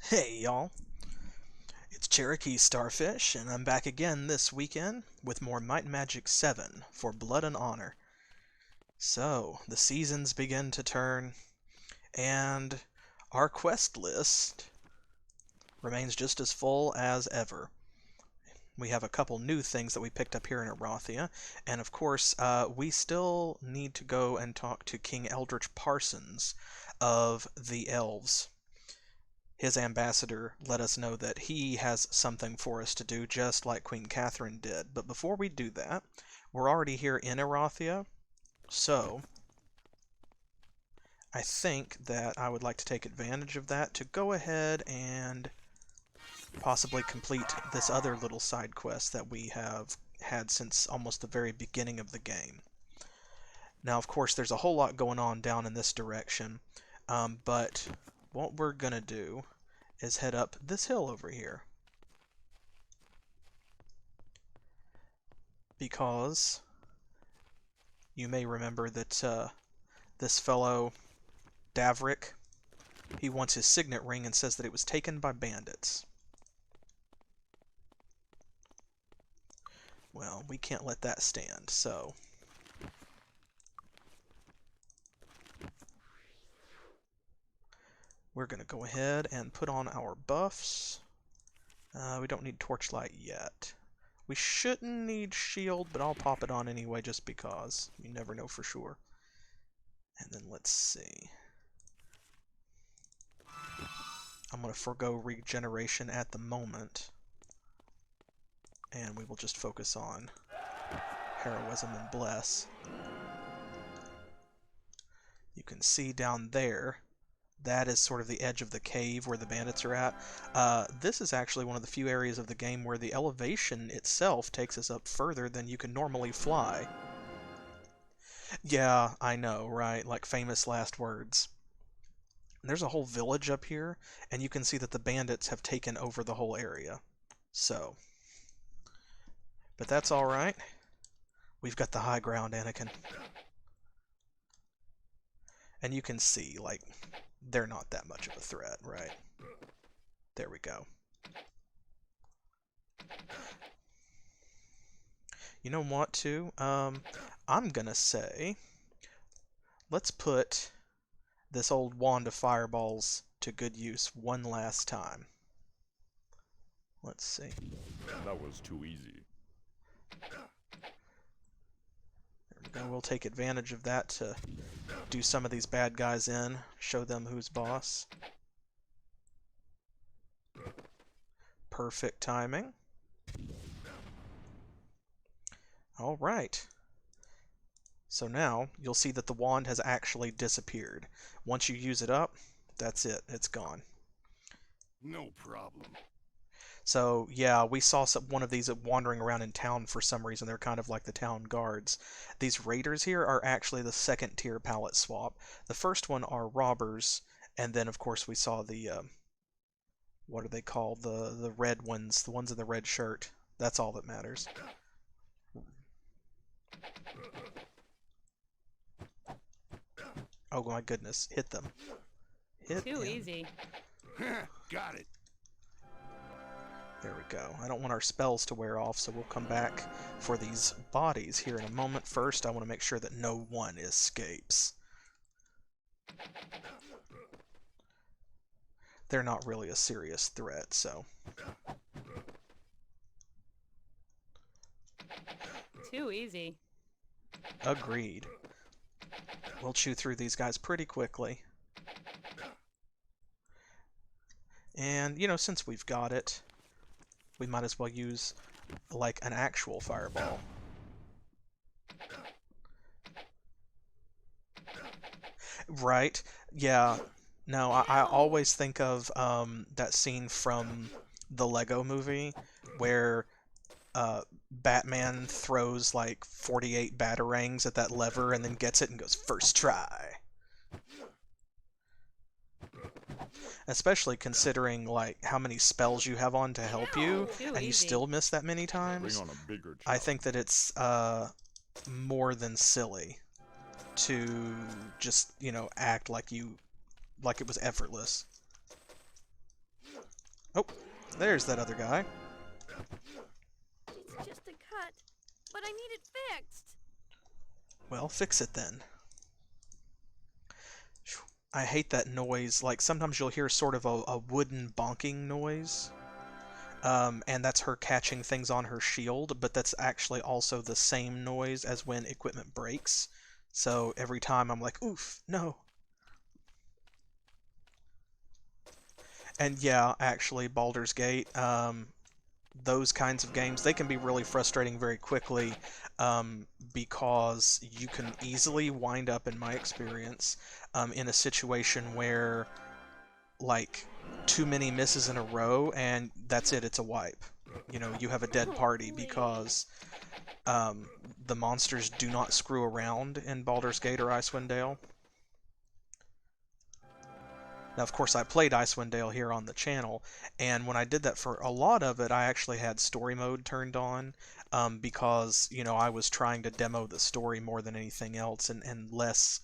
Hey y'all, it's CherokeeStarfish, and I'm back again this weekend with more Might and Magic 7 for Blood and Honor. So, the seasons begin to turn, and our quest list remains just as full as ever. We have a couple new things that we picked up here in Erathia, and of course, we still need to go and talk to King Eldritch Parsons of the Elves. His ambassador let us know that he has something for us to do, just like Queen Catherine did. But before we do that, we're already here in Erathia, so I think that I would like to take advantage of that to go ahead and possibly complete this other little side quest that we have had since almost the very beginning of the game. Now, of course, there's a whole lot going on down in this direction, but what we're going to do is head up this hill over here. Because you may remember that this fellow, Davrick, he wants his signet ring and says that it was taken by bandits. Well, we can't let that stand, so we're going to go ahead and put on our buffs. We don't need torchlight yet. We shouldn't need shield, but I'll pop it on anyway just because. You never know for sure. And then let's see. I'm going to forego regeneration at the moment. And we will just focus on heroism and bless. You can see down there, that is sort of the edge of the cave where the bandits are at. This is actually one of the few areas of the game where the elevation itself takes us up further than you can normally fly. Yeah, I know, right? Like famous last words. There's a whole village up here, and you can see that the bandits have taken over the whole area. So, but that's alright. We've got the high ground, Anakin. And you can see, like, they're not that much of a threat, right? There we go. You know what, too? I'm gonna say, let's put this old wand of fireballs to good use one last time. Let's see. That was too easy. There we go. We'll take advantage of that to do some of these bad guys in, show them who's boss. Perfect timing. Alright. So now, you'll see that the wand has actually disappeared. Once you use it up, that's it. It's gone. No problem. So, yeah, we saw one of these wandering around in town for some reason. They're kind of like the town guards. These raiders here are actually the second tier palette swap. The first one are robbers, and then, of course, we saw the, what are they called? The red ones, the ones in the red shirt. That's all that matters. Oh my goodness, hit them. Hit Too him. easy. Got it. There we go. I don't want our spells to wear off, so we'll come back for these bodies here in a moment. First, I want to make sure that no one escapes. They're not really a serious threat, so... Too easy. Agreed. We'll chew through these guys pretty quickly. And, you know, since we've got it, we might as well use, like, an actual fireball. Right? Yeah. No, I always think of that scene from the Lego movie where Batman throws like 48 batarangs at that lever and then gets it and goes, first try. Especially considering like how many spells you have on to help you, Too and you easy. still miss that many Bring times. on a bigger challenge. I think that it's more than silly to just, you know, act like it was effortless. Oh, there's that other guy. It's just a cut, but I need it fixed. Well, fix it then. I hate that noise. Like, sometimes you'll hear sort of a wooden bonking noise. And that's her catching things on her shield, but that's actually also the same noise as when equipment breaks. So every time I'm like, oof, no. And yeah, actually, Baldur's Gate, those kinds of games, they can be really frustrating very quickly, because you can easily wind up, in my experience, in a situation where, like, too many misses in a row, and that's it, it's a wipe. You know, you have a dead party because the monsters do not screw around in Baldur's Gate or Icewind Dale. Now, of course, I played Icewind Dale here on the channel, and when I did that for a lot of it, I actually had story mode turned on, because, you know, I was trying to demo the story more than anything else, and less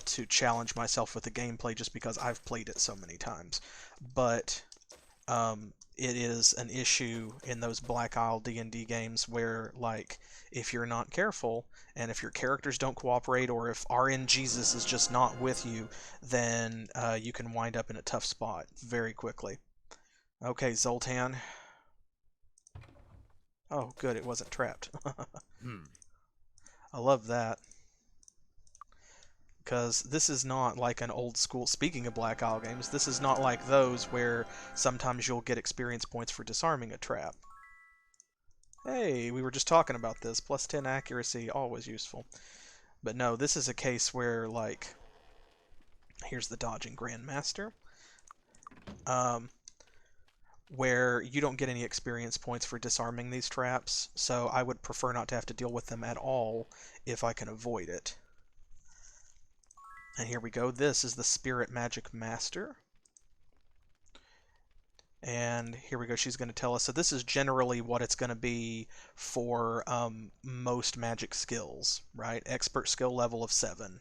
to challenge myself with the gameplay just because I've played it so many times. But it is an issue in those Black Isle D&D games where, like, if you're not careful, and if your characters don't cooperate, or if RNGesus is just not with you, then you can wind up in a tough spot very quickly. Okay, Zoltan. Oh, good, it wasn't trapped. I love that. Because this is not like an old school, speaking of Black Isle games, this is not like those where sometimes you'll get experience points for disarming a trap. Hey, we were just talking about this. Plus 10 accuracy, always useful. But no, this is a case where, like, here's the dodging Grandmaster, where you don't get any experience points for disarming these traps, so I would prefer not to have to deal with them at all if I can avoid it. And here we go. This is the Spirit Magic Master. And here we go. She's going to tell us. So this is generally what it's going to be for most magic skills, right? Expert skill level of 7.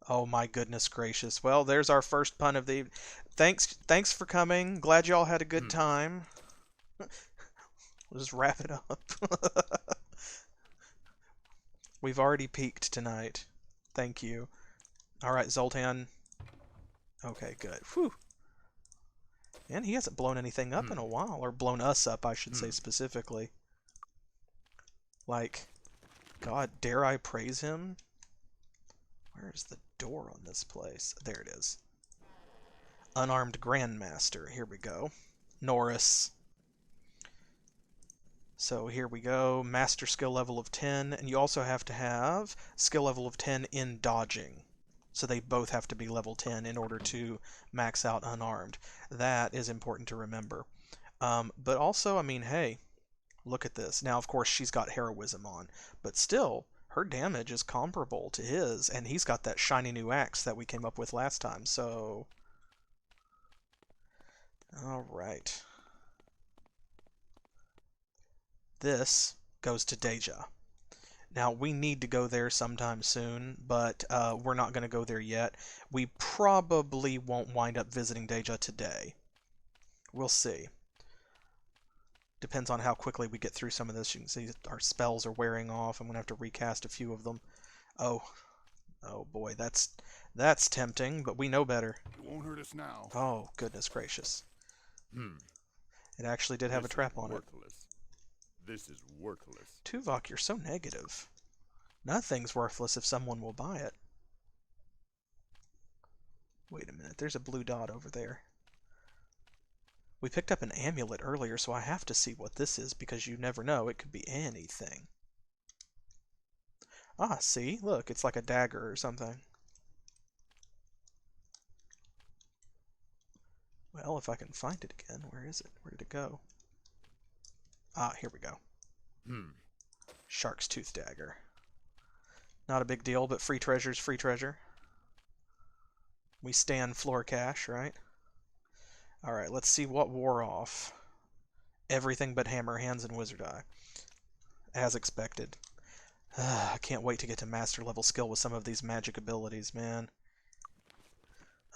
Oh my goodness gracious. Well, there's our first pun of the evening. Thanks for coming. Glad y'all had a good time. We'll just wrap it up. We've already peaked tonight. Thank you. Alright, Zoltan. Okay, good. Whew. And he hasn't blown anything up in a while. Or blown us up, I should say, specifically. Like, God, dare I praise him? Where's the door on this place? There it is. Unarmed Grandmaster. Here we go. Norris. So here we go. Master skill level of 10. And you also have to have skill level of 10 in dodging. So they both have to be level 10 in order to max out unarmed. That is important to remember. But also, I mean, hey, look at this. Now, of course, she's got heroism on. But still, her damage is comparable to his. And he's got that shiny new axe that we came up with last time. So, alright. This goes to Deja. Now, we need to go there sometime soon, but we're not going to go there yet. We probably won't wind up visiting Deja today. We'll see. Depends on how quickly we get through some of this. You can see our spells are wearing off. I'm going to have to recast a few of them. Oh boy, that's tempting, but we know better. It won't hurt us now. Oh, goodness gracious. It actually did have a trap on it. This is worthless. Tuvok, you're so negative. Nothing's worthless if someone will buy it. Wait a minute, there's a blue dot over there. We picked up an amulet earlier, so I have to see what this is, because you never know, it could be anything. Ah, see? Look, it's like a dagger or something. Well, if I can find it again, where is it? Where did it go? Ah, here we go. Shark's Tooth Dagger. Not a big deal, but free treasure's free treasure. We stand floor cash, right? Alright, let's see what wore off. Everything but Hammer Hands and Wizard Eye. As expected. I can't wait to get to master level skill with some of these magic abilities, man.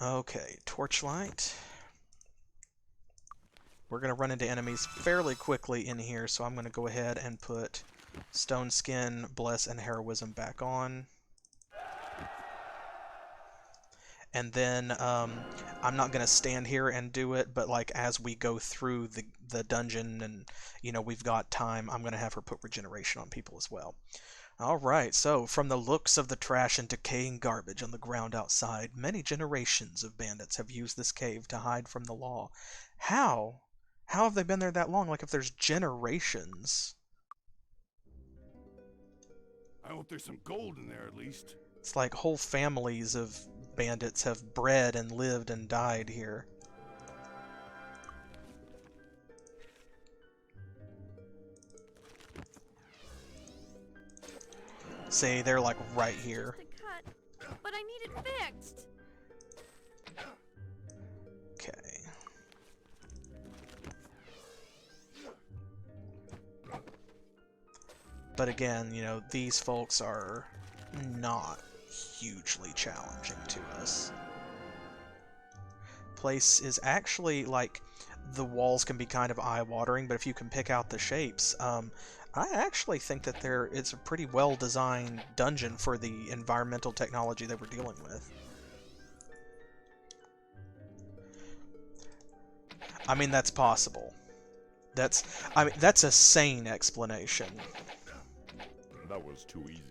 Okay, torchlight. We're going to run into enemies fairly quickly in here, so I'm going to go ahead and put Stone Skin, Bless, and Heroism back on. And then I'm not going to stand here and do it, but like as we go through the dungeon and, you know, we've got time, I'm going to have her put regeneration on people as well. Alright, so from the looks of the trash and decaying garbage on the ground outside, many generations of bandits have used this cave to hide from the law. How? How have they been there that long? Like, if there's generations. I hope there's some gold in there at least. It's like whole families of bandits have bred and lived and died here. See, they're like right here. Just a cut, but I need it fixed. Okay. But again, you know, these folks are not hugely challenging to us. Place is actually, like, the walls can be kind of eye-watering, but if you can pick out the shapes, I actually think that it's a pretty well-designed dungeon for the environmental technology that we're dealing with. I mean, that's possible. That's a sane explanation. That was too easy.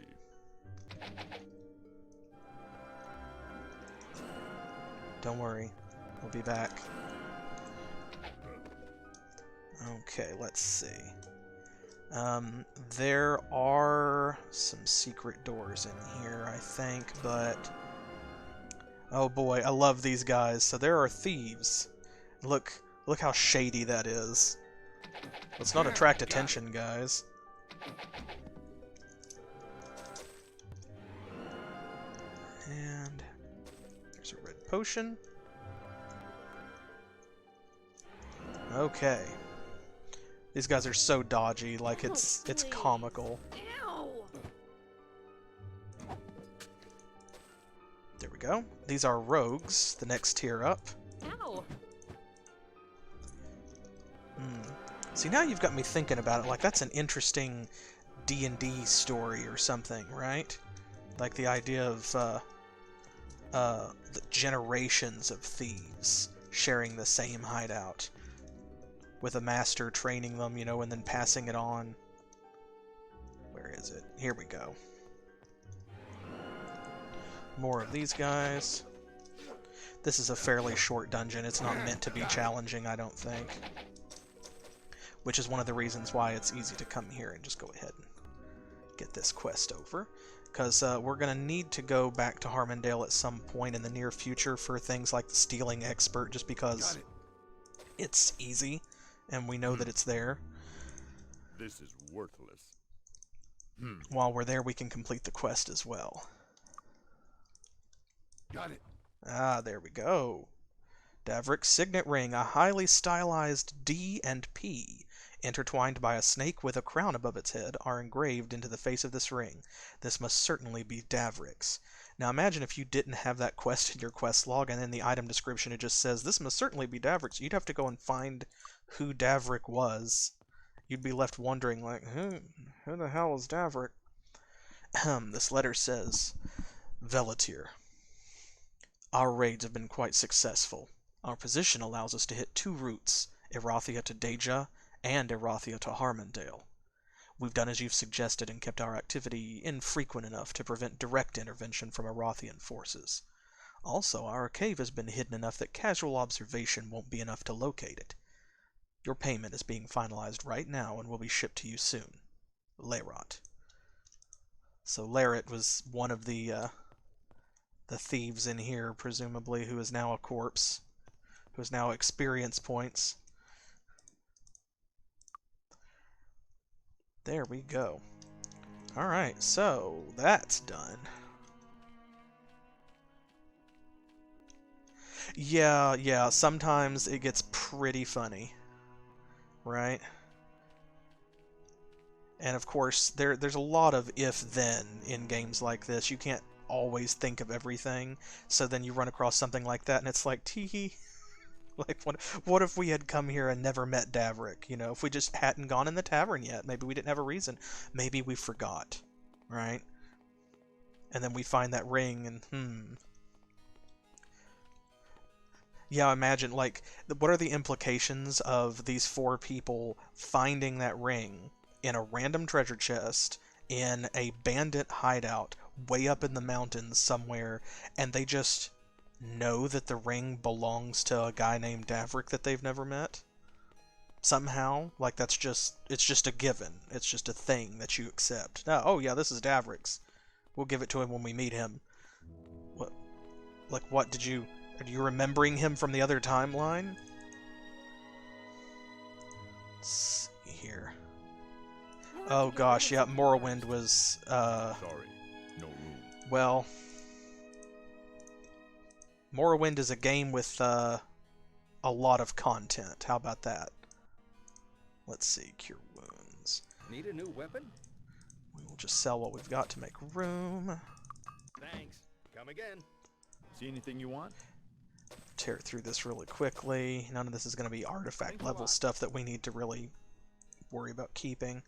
Don't worry. We'll be back. Okay, let's see. There are some secret doors in here, I think, but... Oh boy, I love these guys. So there are thieves. Look how shady that is. Let's not attract attention, guys. And there's a red potion. Okay. These guys are so dodgy, like it's comical. Ow! There we go. These are rogues, the next tier up. Ow. See, now you've got me thinking about it. Like, that's an interesting D&D story or something, right? Like the idea of the generations of thieves sharing the same hideout, with a master training them, you know, and then passing it on. Where is it? Here we go. More of these guys. This is a fairly short dungeon. It's not meant to be challenging, I don't think. Which is one of the reasons why it's easy to come here and just go ahead and get this quest over. Because we're going to need to go back to Harmondale at some point in the near future for things like the Stealing Expert, just because it's easy, and we know that it's there. This is worthless. While we're there, we can complete the quest as well. Got it. Ah, there we go. Davric's signet ring, a highly stylized D and P, intertwined by a snake with a crown above its head, are engraved into the face of this ring. This must certainly be Davric's. Now imagine if you didn't have that quest in your quest log, and in the item description it just says, this must certainly be Davric's. You'd have to go and find who Davric was. You'd be left wondering, like, who the hell is Davric? This letter says, Velatir. Our raids have been quite successful. Our position allows us to hit 2 routes, Erathia to Deja and Erathia to Harmondale. We've done as you've suggested and kept our activity infrequent enough to prevent direct intervention from Erathian forces. Also, our cave has been hidden enough that casual observation won't be enough to locate it. Your payment is being finalized right now and will be shipped to you soon. Lairot. So Lairot was one of the thieves in here, presumably, who is now a corpse, who is now experience points. There we go. Alright, so that's done. Yeah, sometimes it gets pretty funny. Right? And of course, there's a lot of if-then in games like this. You can't always think of everything. So then you run across something like that, and it's like, tee. Like, what if we had come here and never met Davrik? You know, if we just hadn't gone in the tavern yet, maybe we didn't have a reason. Maybe we forgot, right? And then we find that ring, and yeah, imagine, like, what are the implications of these 4 people finding that ring in a random treasure chest in a bandit hideout way up in the mountains somewhere, and they just know that the ring belongs to a guy named Davrik that they've never met? Somehow, like, it's just a given. It's just a thing that you accept. No, oh yeah, this is Davrik's. We'll give it to him when we meet him. What? Like, what did you... Are you remembering him from the other timeline? Let's see here. Oh gosh, yeah, Morrowind was, Sorry, no room. well... Morrowind is a game with, a lot of content. How about that? Let's see, cure wounds. Need a new weapon? We will just sell what we've got to make room. Thanks. Come again. See anything you want? Tear through this really quickly. None of this is going to be artifact level stuff that we need to really worry about keeping.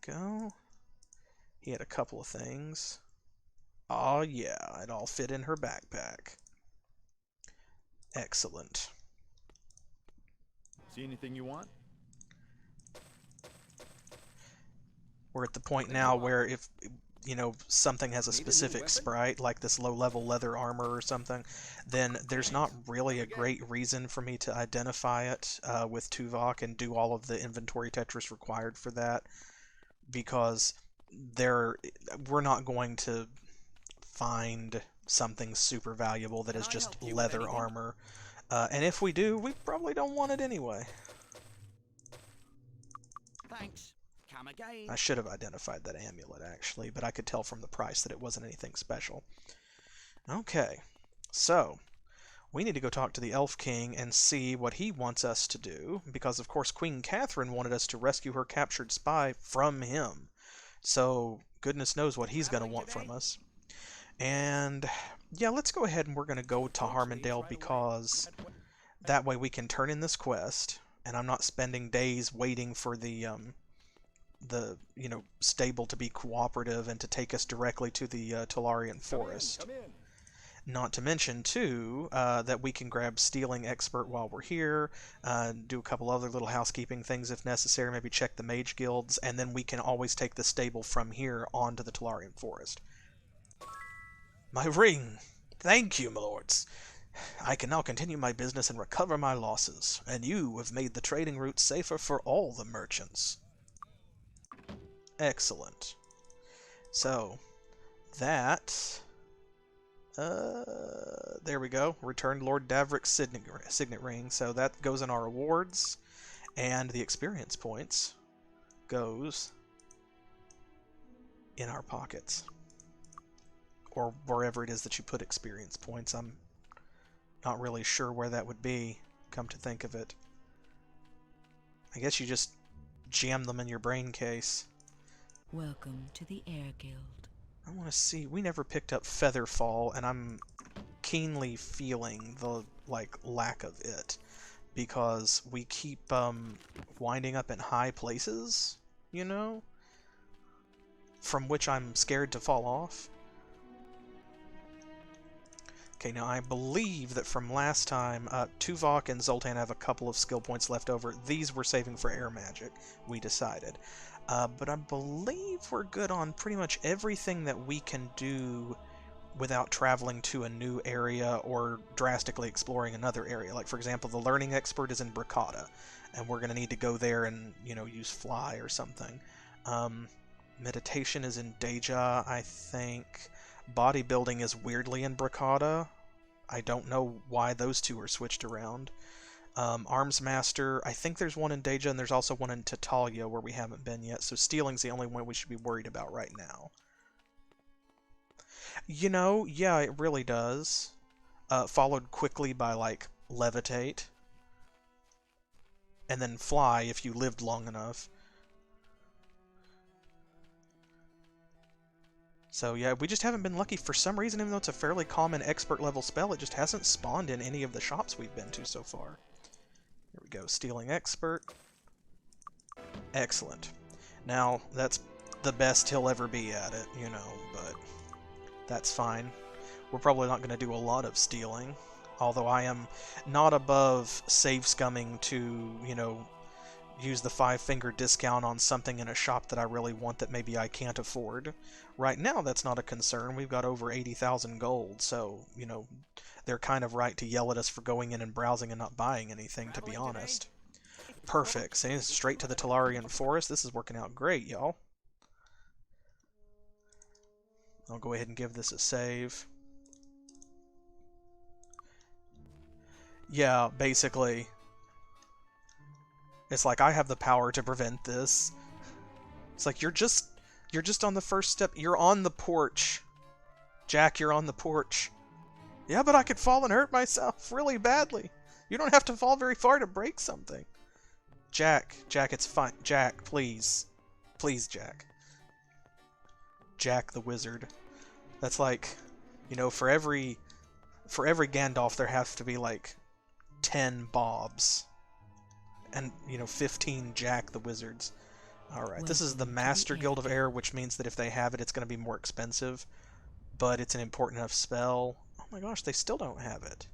Go. He had a couple of things. Oh yeah, it all fit in her backpack. Excellent. See anything you want? We're at the point now where if, you know, something has a specific sprite, like this low-level leather armor or something, then there's not really a great reason for me to identify it with Tuvok and do all of the inventory Tetris required for that, because we're not going to find something super valuable that is just leather armor. And if we do, we probably don't want it anyway. Thanks. Come again. I should have identified that amulet, actually, but I could tell from the price that it wasn't anything special. Okay, so we need to go talk to the Elfking and see what he wants us to do, because, of course, Queen Catherine wanted us to rescue her captured spy from him. So, goodness knows what he's going to want from us. And, yeah, let's go ahead and we're going to go to Harmondale, because that way we can turn in this quest, and I'm not spending days waiting for the you know, stable to be cooperative and to take us directly to the Tolarian Forest. Come in. Not to mention, too, that we can grab Stealing Expert while we're here, do a couple other little housekeeping things if necessary, maybe check the mage guilds, and then we can always take the stable from here onto the Tolarian Forest. My ring! Thank you, my lords! I can now continue my business and recover my losses, and you have made the trading route safer for all the merchants. Excellent. So, that... there we go. Returned Lord Davrik's signet ring. So that goes in our rewards, and the experience points goes in our pockets. Or wherever it is that you put experience points. I'm not really sure where that would be, come to think of it. I guess you just jam them in your brain case. Welcome to the Air Guild. I want to see. We never picked up Featherfall, and I'm keenly feeling the, like, lack of it, because we keep winding up in high places, you know, from which I'm scared to fall off. Okay, now I believe that from last time, Tuvok and Zoltan have a couple of skill points left over. These we're saving for air magic, we decided. But I believe we're good on pretty much everything that we can do without traveling to a new area or drastically exploring another area. Like, for example, the Learning Expert is in Bracada, and we're going to need to go there and, you know, use Fly or something. Meditation is in Deja, I think. Bodybuilding is weirdly in Bracada. I don't know why those two are switched around. Arms Master, I think there's one in Deja, and there's also one in Tatalia where we haven't been yet, so Stealing's the only one we should be worried about right now. You know, yeah, it really does. Followed quickly by, like, Levitate. And then Fly if you lived long enough. So yeah, we just haven't been lucky for some reason, even though it's a fairly common expert level spell, it just hasn't spawned in any of the shops we've been to so far. Here we go, stealing expert. Excellent. Now, that's the best he'll ever be at it, you know, but that's fine. We're probably not going to do a lot of stealing, although I am not above save scumming to, you know, use the 5-finger discount on something in a shop that I really want that maybe I can't afford. Right now, that's not a concern. We've got over 80,000 gold, so, you know, they're kind of right to yell at us for going in and browsing and not buying anything, to be honest. Perfect. See, straight to the Talarian Forest. This is working out great, y'all. I'll go ahead and give this a save. Yeah, basically. It's like I have the power to prevent this. It's like you're just on the first step. You're on the porch. Jack, you're on the porch. Yeah, but I could fall and hurt myself really badly. You don't have to fall very far to break something. Jack, it's fine. Jack, please. Please, Jack. Jack the wizard. That's like, you know, for every Gandalf there has to be like 10 Bobs. And, you know, 15 Jack the wizards. Alright, this is the Master Guild of Air, which means that if they have it, it's going to be more expensive. But it's an important enough spell. Oh my gosh, they still don't have it.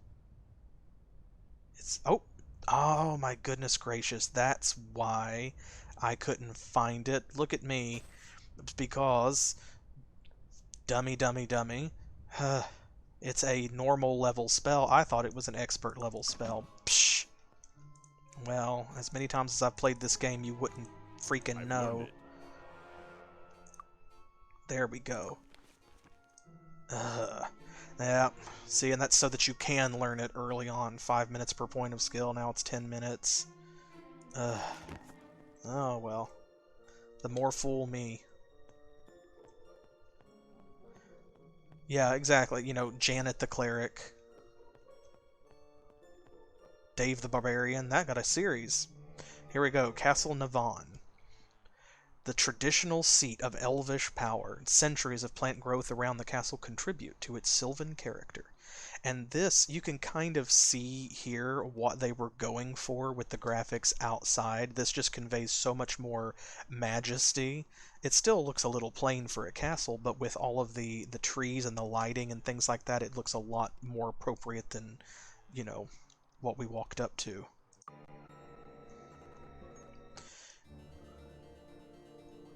It's... Oh my goodness gracious, that's why I couldn't find it. Look at me. It's because... Dummy. It's a normal level spell. I thought it was an expert level spell. Psh. Well, as many times as I've played this game, you wouldn't freaking know. There we go. Yeah, see, and that's so that you can learn it early on. 5 minutes per point of skill, now it's 10 minutes. Oh, well. The more fool me. Yeah, exactly. You know, Janet the Cleric. Dave the Barbarian. That got a series. Here we go. Castle Navan. The traditional seat of elvish power. Centuries of plant growth around the castle contribute to its sylvan character. And this, you can kind of see here what they were going for with the graphics outside. This just conveys so much more majesty. It still looks a little plain for a castle, but with all of the trees and the lighting and things like that, it looks a lot more appropriate than, you know, what we walked up to.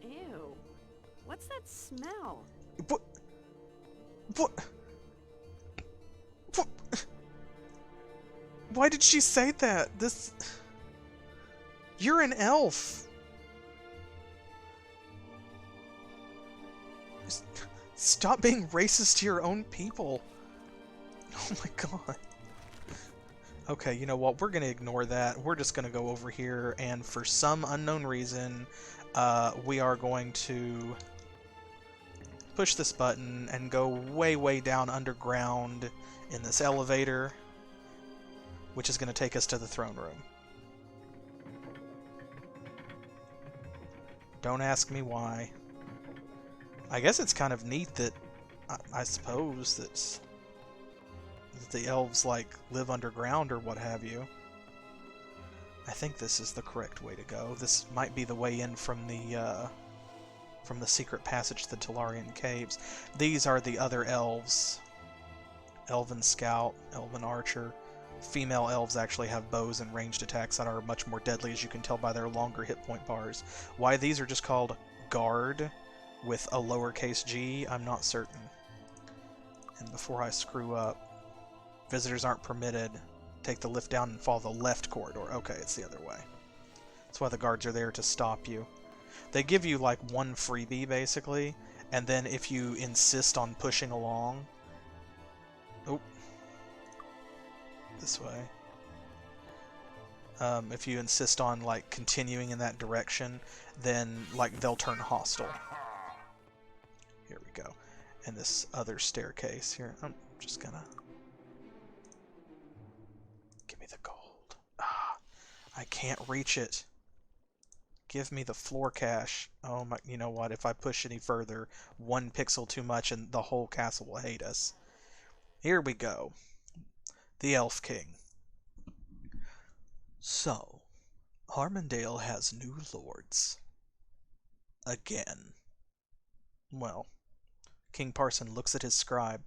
Ew. What's that smell? What? Why did she say that? You're an elf. Stop being racist to your own people. Oh my god. Okay, you know what? We're going to ignore that. We're just going to go over here, and for some unknown reason, we are going to push this button and go way down underground in this elevator, which is going to take us to the throne room. Don't ask me why. I guess it's kind of neat that, I suppose, that the elves, like, live underground or what have you. I think this is the correct way to go. This might be the way in from the secret passage to the Talarian Caves. These are the other elves. Elven Scout, Elven Archer. Female elves actually have bows and ranged attacks that are much more deadly, as you can tell by their longer hit point bars. Why these are just called Guard with a lowercase g, I'm not certain. And before I screw up, visitors aren't permitted. Take the lift down and follow the left corridor. Okay, it's the other way. That's why the guards are there, to stop you. They give you like one freebie, basically, and then if you insist on pushing along... Oh. This way. If you insist on, like, continuing in that direction, then, like, they'll turn hostile. Here we go. And this other staircase here. I'm just gonna... Give me the gold. Ah, I can't reach it. Give me the floor cache. Oh my, you know what? If I push any further, 1 pixel too much and the whole castle will hate us. Here we go. The Elfking. So, Harmondale has new lords. Again. Well, King Parson looks at his scribe.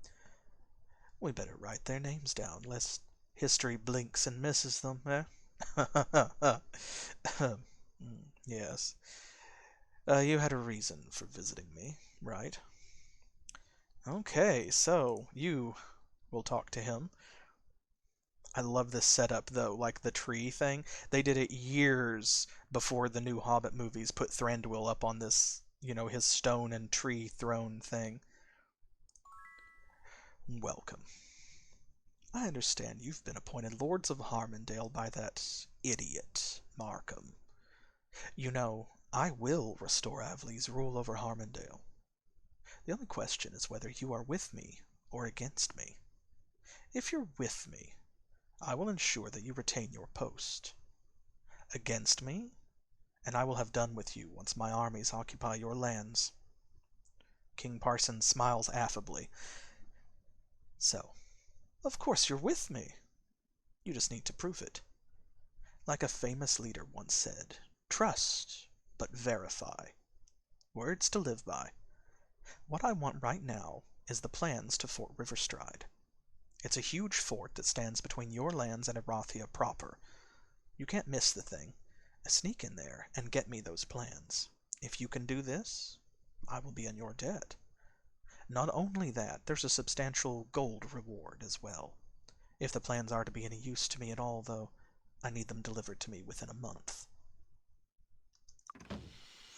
We better write their names down, lest history blinks and misses them, eh? Yes. You had a reason for visiting me, right? Okay, so you will talk to him. I love this setup, though, like the tree thing. They did it years before the new Hobbit movies put Thranduil up on this, you know, his stone and tree throne thing. Welcome. I understand you've been appointed Lords of Harmondale by that idiot, Markham. You know, I will restore Avley's rule over Harmondale. The only question is whether you are with me or against me. If you're with me, I will ensure that you retain your post. Against me, and I will have done with you once my armies occupy your lands. King Parson smiles affably. So, of course you're with me. You just need to prove it. Like a famous leader once said, trust, but verify. Words to live by. What I want right now is the plans to Fort Riverstride. It's a huge fort that stands between your lands and Erathia proper. You can't miss the thing. Sneak in there and get me those plans. If you can do this, I will be in your debt. Not only that, there's a substantial gold reward as well. If the plans are to be any use to me at all, though, I need them delivered to me within a month.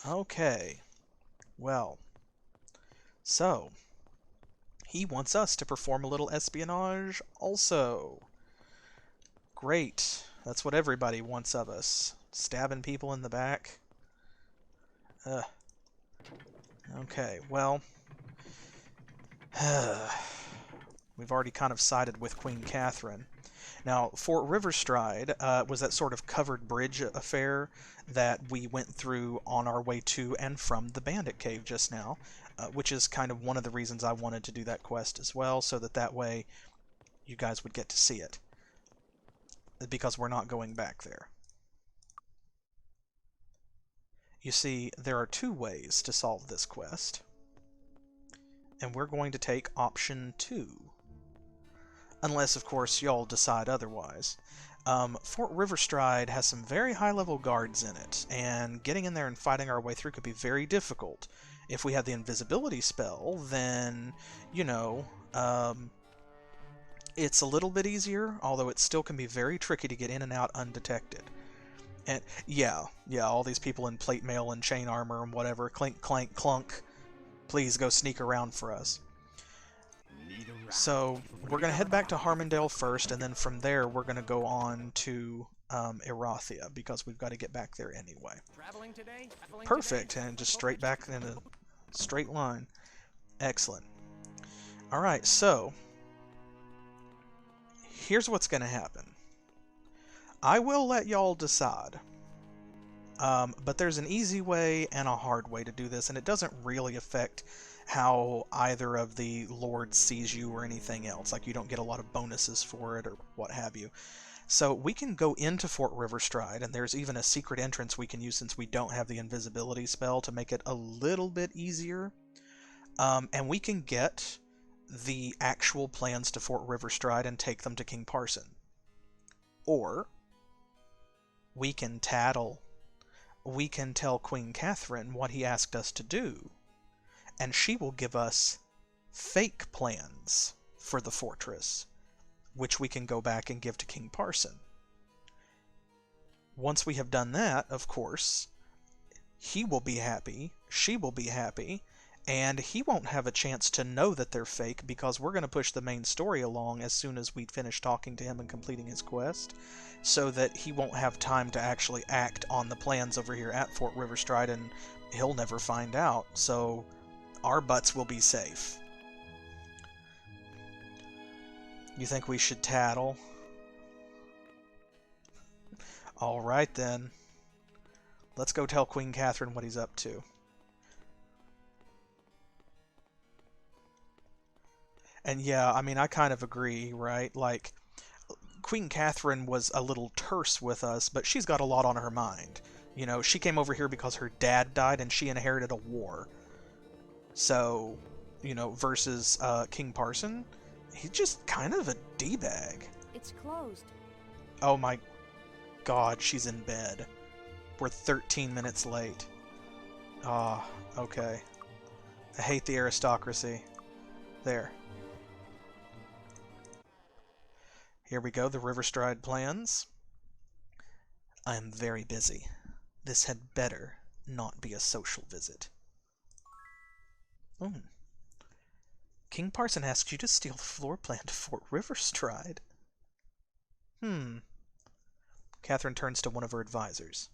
Okay. Well. So, he wants us to perform a little espionage also. Great. That's what everybody wants of us. Stabbing people in the back. Okay, well. We've already kind of sided with Queen Catherine. Now, Fort Riverstride was that sort of covered bridge affair that we went through on our way to and from the Bandit Cave just now, which is kind of one of the reasons I wanted to do that quest as well, so that way you guys would get to see it. Because we're not going back there. You see, there are 2 ways to solve this quest, and we're going to take option 2. Unless, of course, y'all decide otherwise. Fort Riverstride has some very high-level guards in it, and getting in there and fighting our way through could be very difficult. If we have the invisibility spell, then, you know, it's a little bit easier, although it still can be very tricky to get in and out undetected. And, yeah, all these people in plate mail and chain armor and whatever, clink, clank, clunk, please go sneak around for us. So, we're going to head back to Harmondale first, and then from there we're going to go on to Erathia, because we've got to get back there anyway. Perfect, and just straight back in a straight line. Excellent. Alright, so, here's what's going to happen. I will let y'all decide. But there's an easy way and a hard way to do this, and it doesn't really affect how either of the lords sees you or anything else. Like, you don't get a lot of bonuses for it or what have you. So we can go into Fort Riverstride, and there's even a secret entrance we can use since we don't have the invisibility spell to make it a little bit easier. And we can get the actual plans to Fort Riverstride and take them to King Parson. Or we can tattle. We can tell Queen Catherine what he asked us to do, and she will give us fake plans for the fortress, which we can go back and give to King Parson. Once we have done that, of course, he will be happy, she will be happy, and he won't have a chance to know that they're fake, because we're going to push the main story along as soon as we finish talking to him and completing his quest, so that he won't have time to actually act on the plans over here at Fort Riverstride, and he'll never find out, so our butts will be safe. You think we should tattle? Alright then. Let's go tell Queen Catherine what he's up to. And yeah, I mean, I kind of agree, right? Like, Queen Catherine was a little terse with us, but she's got a lot on her mind. You know, she came over here because her dad died and she inherited a war. So, you know, versus King Parson, he's just kind of a D-bag. It's closed. Oh my god, she's in bed. We're 13 minutes late. Ah, okay. I hate the aristocracy. There. Here we go, the Riverstride plans. I am very busy. This had better not be a social visit. Oh. King Parson asks you to steal the floor plan to Fort Riverstride. Catherine turns to one of her advisors.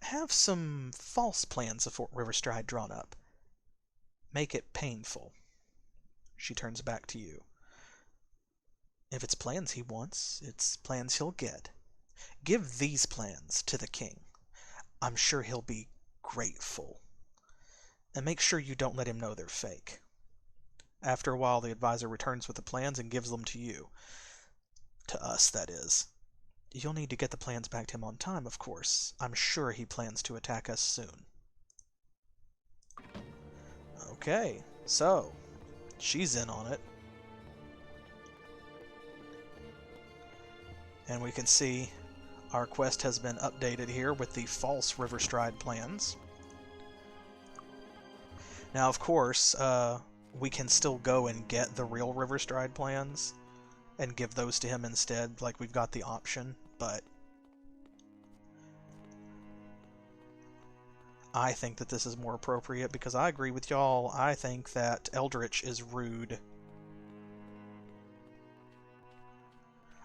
Have some false plans of Fort Riverstride drawn up. Make it painful. She turns back to you. If it's plans he wants, it's plans he'll get. Give these plans to the king. I'm sure he'll be grateful. And make sure you don't let him know they're fake. After a while, the advisor returns with the plans and gives them to you. To us, that is. You'll need to get the plans back to him on time, of course. I'm sure he plans to attack us soon. Okay, so, she's in on it. And we can see our quest has been updated here with the false Riverstride plans. Now, of course, we can still go and get the real Riverstride plans and give those to him instead, like we've got the option, but I think that this is more appropriate because I agree with y'all. I think that Eldritch is rude.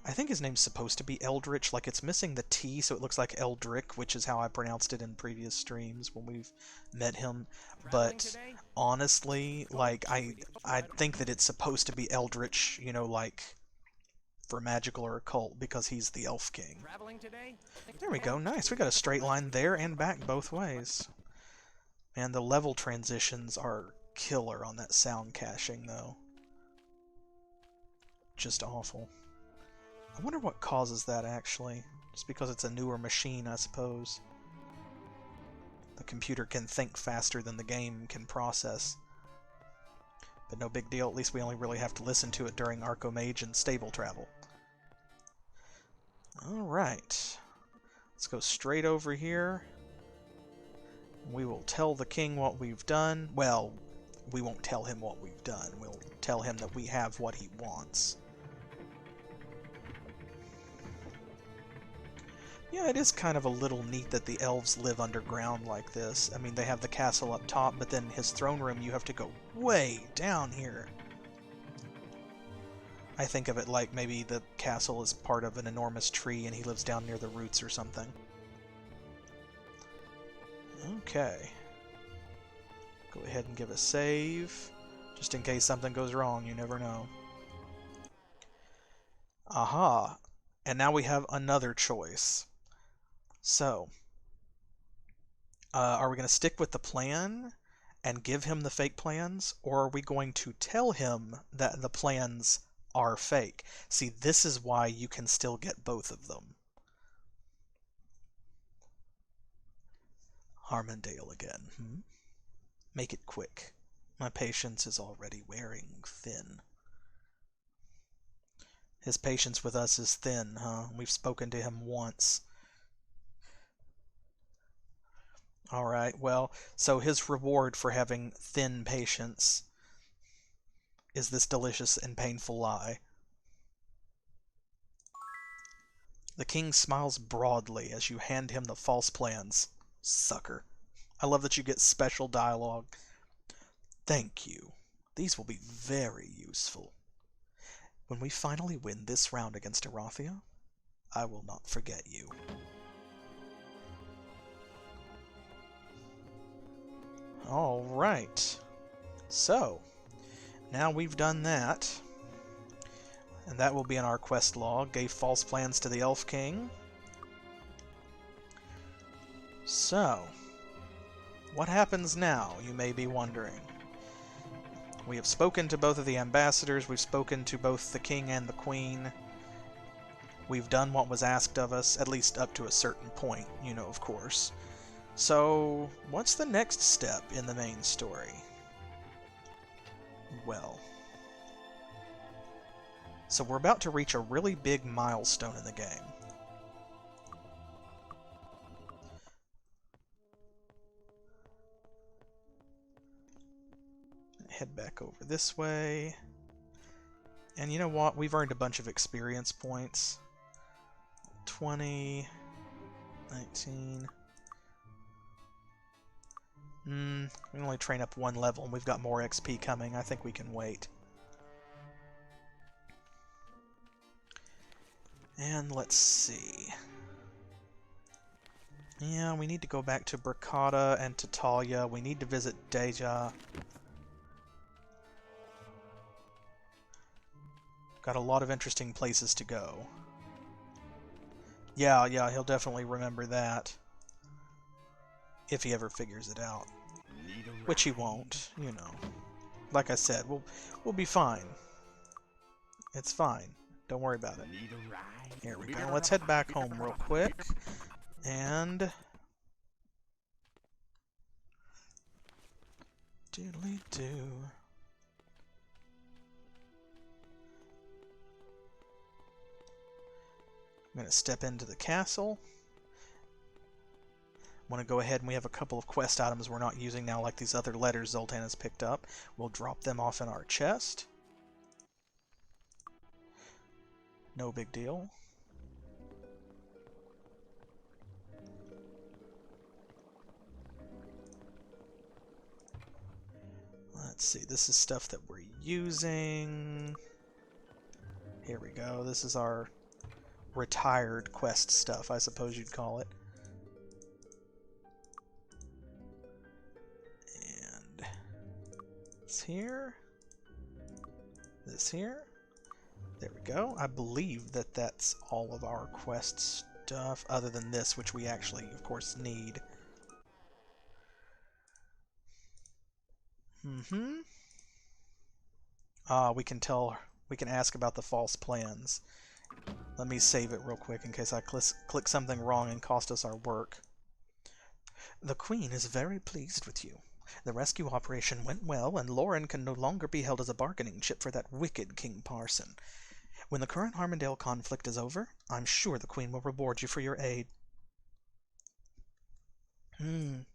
I think his name's supposed to be Eldritch, like it's missing the T, so it looks like Eldrick, which is how I pronounced it in previous streams when we've met him. But honestly, like, I think that it's supposed to be Eldritch, you know, like, for magical or occult, because he's the Elfking. There we go, nice. We got a straight line there and back both ways. And the level transitions are killer on that sound caching, though. Just awful. I wonder what causes that, actually. Just because it's a newer machine, I suppose. The computer can think faster than the game can process. But no big deal, at least we only really have to listen to it during Arcomage and stable travel. Alright. Let's go straight over here. We will tell the king what we've done. Well, we won't tell him what we've done. We'll tell him that we have what he wants. Yeah, it is kind of a little neat that the elves live underground like this. I mean, they have the castle up top, but then his throne room, you have to go way down here. I think of it like maybe the castle is part of an enormous tree and he lives down near the roots or something. Okay. Go ahead and give a save. Just in case something goes wrong, you never know. Aha! And now we have another choice. So, are we going to stick with the plan and give him the fake plans, or are we going to tell him that the plans are fake? See, this is why you can still get both of them. Harmondale again. Make it quick. My patience is already wearing thin. His patience with us is thin, huh? We've spoken to him once. Alright, well, so his reward for having thin patience is this delicious and painful lie. The king smiles broadly as you hand him the false plans. Sucker. I love that you get special dialogue. Thank you. These will be very useful. When we finally win this round against Erathia, I will not forget you. Alright. So, now we've done that. And that will be in our quest log. Gave false plans to the Elfking. So, what happens now, you may be wondering. We have spoken to both of the ambassadors, we've spoken to both the king and the queen. We've done what was asked of us, at least up to a certain point, you know, of course. So, what's the next step in the main story? Well, so we're about to reach a really big milestone in the game. Head back over this way. And you know what? We've earned a bunch of experience points. 20, 19. We can only train up one level, and we've got more XP coming. I think we can wait. And let's see. Yeah, we need to go back to Bracada and to Talia. We need to visit Deja. Got a lot of interesting places to go. Yeah, he'll definitely remember that. If he ever figures it out. Which he won't, you know. Like I said, we'll be fine. It's fine. Don't worry about it. Here we go. Let's head back home real quick. And... doodly-doo. I'm going to step into the castle. I want to go ahead and we have a couple of quest items we're not using now, like these other letters Zoltan has picked up. We'll drop them off in our chest. No big deal. Let's see, this is stuff that we're using. Here we go. This is our retired quest stuff, I suppose you'd call it. And this here. This here. There we go. I believe that that's all of our quest stuff, other than this, which we actually, of course, need. We can ask about the false plans. Let me save it real quick in case I click something wrong and cost us our work. The Queen is very pleased with you. The rescue operation went well, and Lauren can no longer be held as a bargaining chip for that wicked King Parson. When the current Harmondale conflict is over, I'm sure the Queen will reward you for your aid. The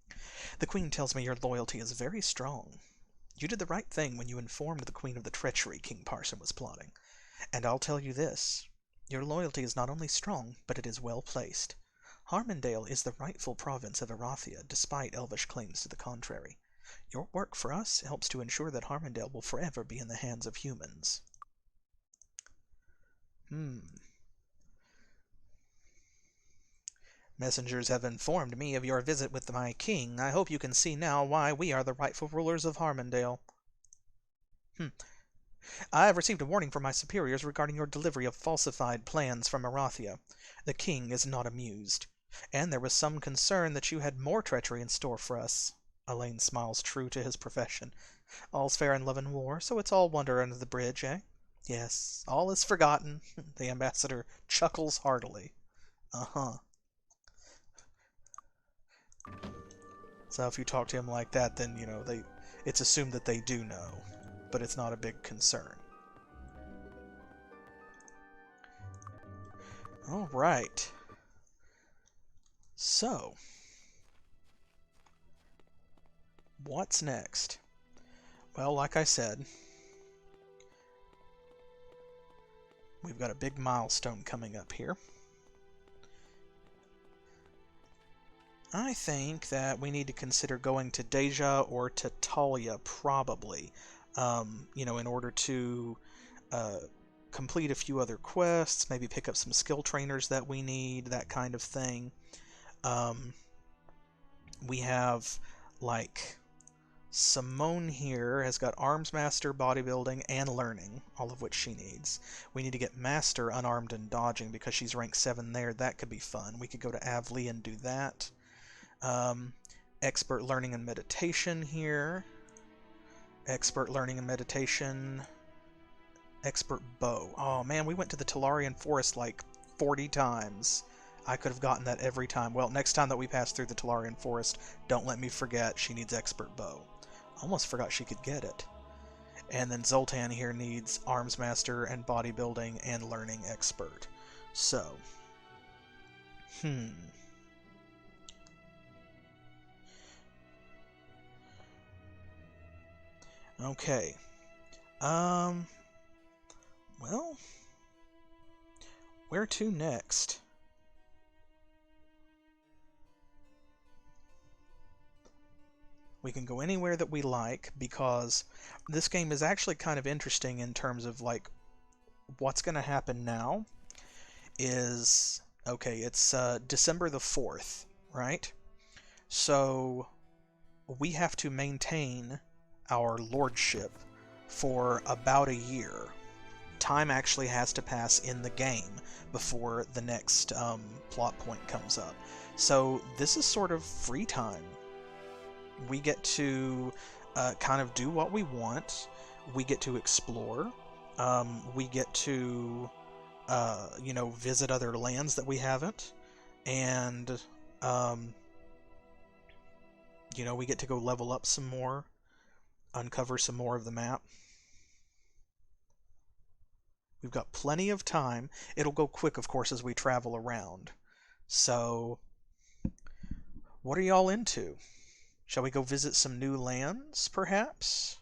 Queen tells me your loyalty is very strong. You did the right thing when you informed the Queen of the treachery King Parson was plotting. And I'll tell you this. Your loyalty is not only strong, but it is well placed. Harmondale is the rightful province of Erathia, despite Elvish claims to the contrary. Your work for us helps to ensure that Harmondale will forever be in the hands of humans. Messengers have informed me of your visit with my king. I hope you can see now why we are the rightful rulers of Harmondale. I have received a warning from my superiors regarding your delivery of falsified plans from Erathia. The king is not amused, and there was some concern that you had more treachery in store for us. Elaine smiles, true to his profession. All's fair in love and war, so it's all water under the bridge, eh? Yes, all is forgotten. The ambassador chuckles heartily. So if you talk to him like that, then, you know, it's assumed that they do know, but it's not a big concern. Alright. So, what's next? Well, like I said, we've got a big milestone coming up here. I think that we need to consider going to Deja or to Talia, probably, in order to complete a few other quests, maybe pick up some skill trainers that we need, that kind of thing. We have, like, Simone here has got Arms Master, Bodybuilding, and Learning, all of which she needs. We need to get Master, Unarmed, and Dodging, because she's rank 7 there. That could be fun. We could go to Avli and do that. Expert learning and meditation here. Expert learning and meditation. Expert bow. Oh man, we went to the Talarian Forest like 40 times. I could have gotten that every time. Well, next time that we pass through the Talarian Forest, don't let me forget she needs expert bow. Almost forgot she could get it. And then Zoltan here needs arms master and bodybuilding and learning expert. So, okay. Well, where to next? We can go anywhere that we like, because this game is actually kind of interesting in terms of, like, what's going to happen now is, okay, it's December the 4th, right? So we have to maintain our lordship for about a year. Time actually has to pass in the game before the next plot point comes up. So this is sort of free time. We get to kind of do what we want. We get to explore. We get to, you know, visit other lands that we haven't. And, you know, we get to go level up some more, uncover some more of the map. We've got plenty of time. It'll go quick, of course, as we travel around. So, what are y'all into? Shall we go visit some new lands, perhaps?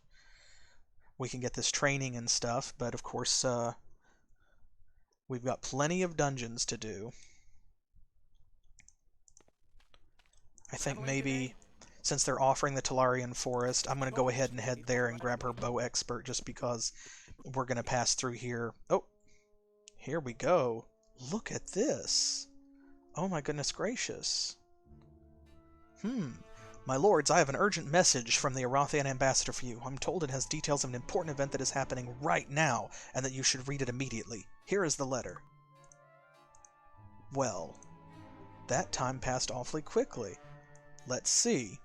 We can get this training and stuff, but of course, we've got plenty of dungeons to do. I think maybe, since they're offering the Talarian Forest, I'm going to go ahead and head there and grab her bow expert, just because we're going to pass through here. Oh, here we go. Look at this. Oh my goodness gracious. My lords, I have an urgent message from the Erathian ambassador for you. I'm told it has details of an important event that is happening right now, and that you should read it immediately. Here is the letter. Well, that time passed awfully quickly. Let's see.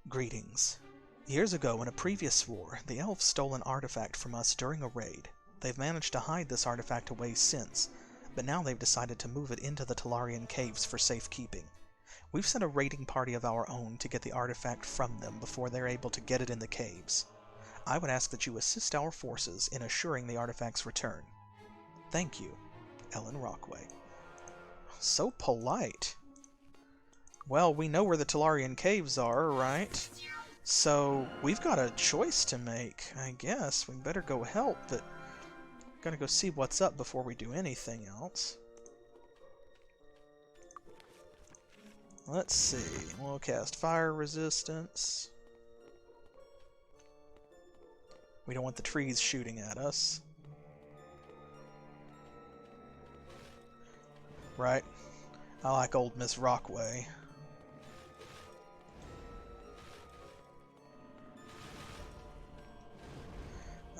Greetings. Years ago, in a previous war, the elves stole an artifact from us during a raid. They've managed to hide this artifact away since, but now they've decided to move it into the Talarian caves for safekeeping. We've sent a raiding party of our own to get the artifact from them before they're able to get it in the caves. I would ask that you assist our forces in assuring the artifact's return. Thank you, Ellen Rockway. So polite. Well, we know where the Talarian caves are, right? So, we've got a choice to make, I guess. We better go help, but gotta go see what's up before we do anything else. Let's see. We'll cast fire resistance. We don't want the trees shooting at us. Right. I like old Miss Rockway.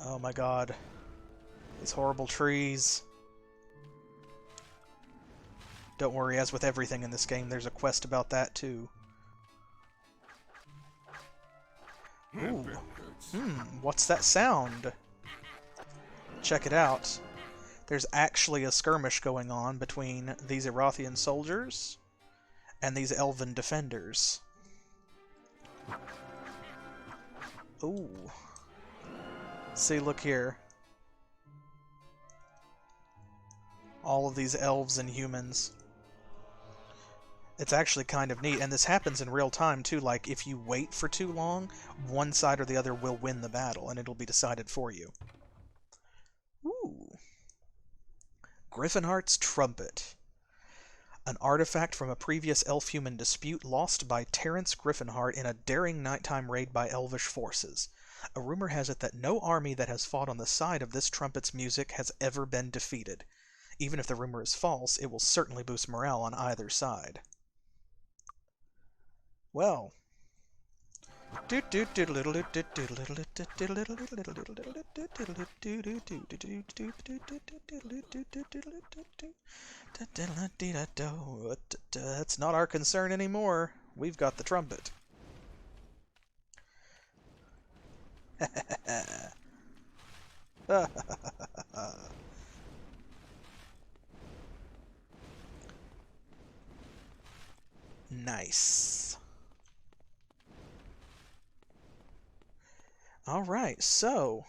Oh my god. These horrible trees. Don't worry, as with everything in this game, there's a quest about that too. Ooh. What's that sound? Check it out. There's actually a skirmish going on between these Erathian soldiers and these elven defenders. Ooh. See, look here. All of these elves and humans. It's actually kind of neat, and this happens in real time too. Like, if you wait for too long, one side or the other will win the battle, and it'll be decided for you. Ooh. Griffinheart's Trumpet. An artifact from a previous elf-human dispute lost by Terence Griffinheart in a daring nighttime raid by elvish forces. A rumor has it that no army that has fought on the side of this trumpet's music has ever been defeated. Even if the rumor is false, it will certainly boost morale on either side. Well, That's not our concern anymore. We've got the trumpet. Nice. Alright, so,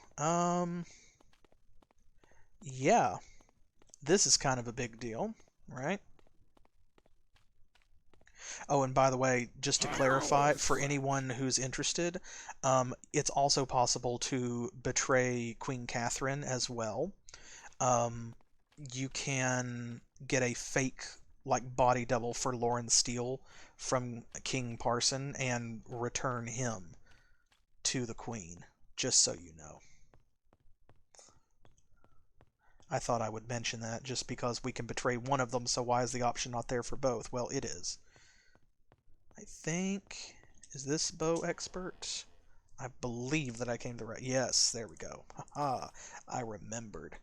yeah, this is kind of a big deal, right? Oh, and by the way, just to clarify, for anyone who's interested, it's also possible to betray Queen Catherine as well. You can get a fake, like, body double for Lawrence Steele from King Parson and return him to the Queen, just so you know. I thought I would mention that just because we can betray one of them, so why is the option not there for both? Well, it is. I think... Is this bow expert? I believe that I came to right... Yes, there we go. Haha, I remembered.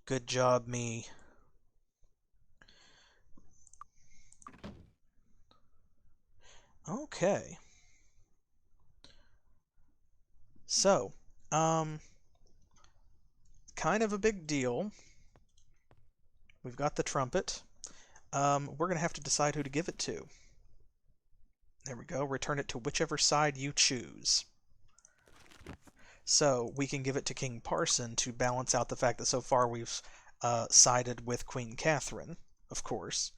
Good job, me. Okay. So, kind of a big deal. We've got the trumpet. We're going to have to decide who to give it to. There we go. Return it to whichever side you choose. So, we can give it to King Parson to balance out the fact that so far we've sided with Queen Catherine, of course.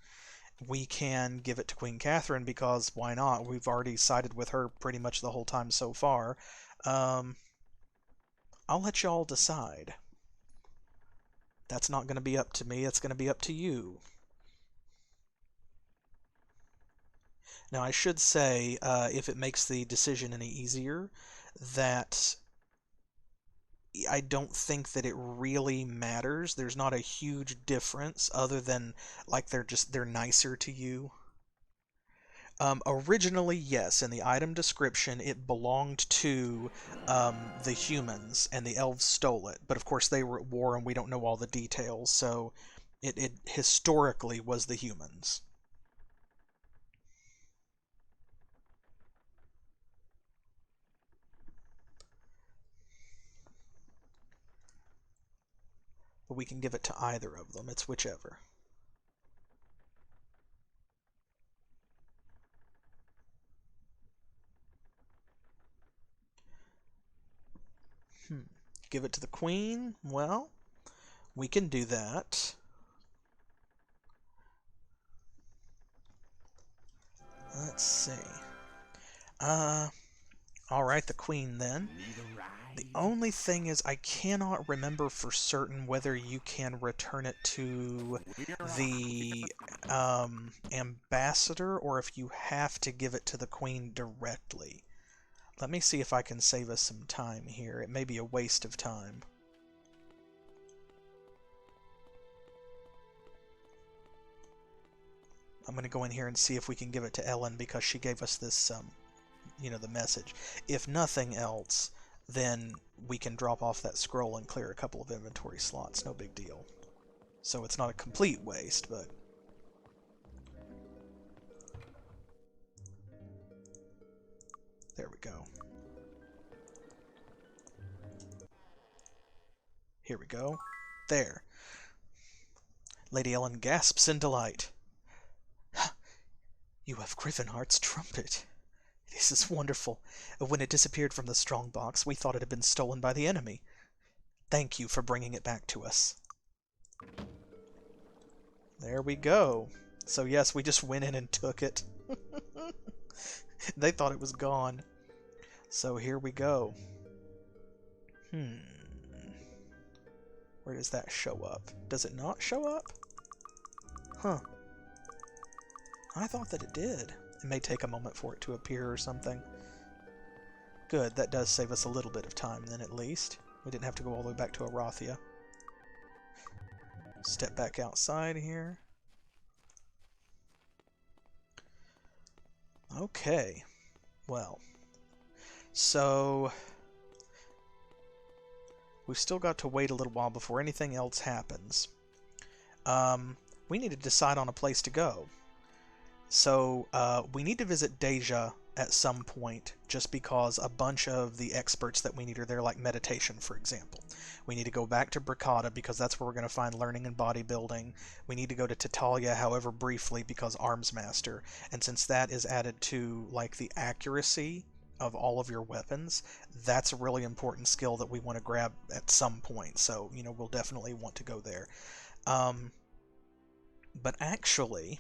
We can give it to Queen Catherine because, why not? We've already sided with her pretty much the whole time so far. I'll let y'all decide. That's not going to be up to me, it's going to be up to you. Now, I should say, if it makes the decision any easier, that I don't think that it really matters. There's not a huge difference other than, like, they're nicer to you. Originally, yes, in the item description, it belonged to the humans, and the elves stole it. But of course, they were at war, and we don't know all the details, so it historically was the humans. But we can give it to either of them. It's whichever. Give it to the queen? Well, we can do that. Let's see. Alright, the queen then. The only thing is I cannot remember for certain whether you can return it to the ambassador or if you have to give it to the queen directly. Let me see if I can save us some time here. It may be a waste of time. I'm going to go in here and see if we can give it to Ellen because she gave us this, the message. If nothing else, then we can drop off that scroll and clear a couple of inventory slots. No big deal. So it's not a complete waste, but... There we go. Here we go. There. Lady Ellen gasps in delight. You have Grivenheart's trumpet. This is wonderful. When it disappeared from the strongbox, we thought it had been stolen by the enemy. Thank you for bringing it back to us. There we go. So yes, we just went in and took it. They thought it was gone. So here we go. Where does that show up? Does it not show up? Huh. I thought that it did. It may take a moment for it to appear or something. Good, that does save us a little bit of time then at least. We didn't have to go all the way back to Erathia. Step back outside here. Okay. Well, So we've still got to wait a little while before anything else happens. We need to decide on a place to go. So we need to visit Deja at some point, just because a bunch of the experts that we need are there, like meditation, for example. We need to go back to Bricata, because that's where we're going to find learning and bodybuilding. We need to go to Tatalia, however briefly, because Arms Master. And since that is added to, like, the accuracy of all of your weapons, that's a really important skill that we want to grab at some point. So, you know, we'll definitely want to go there. But actually,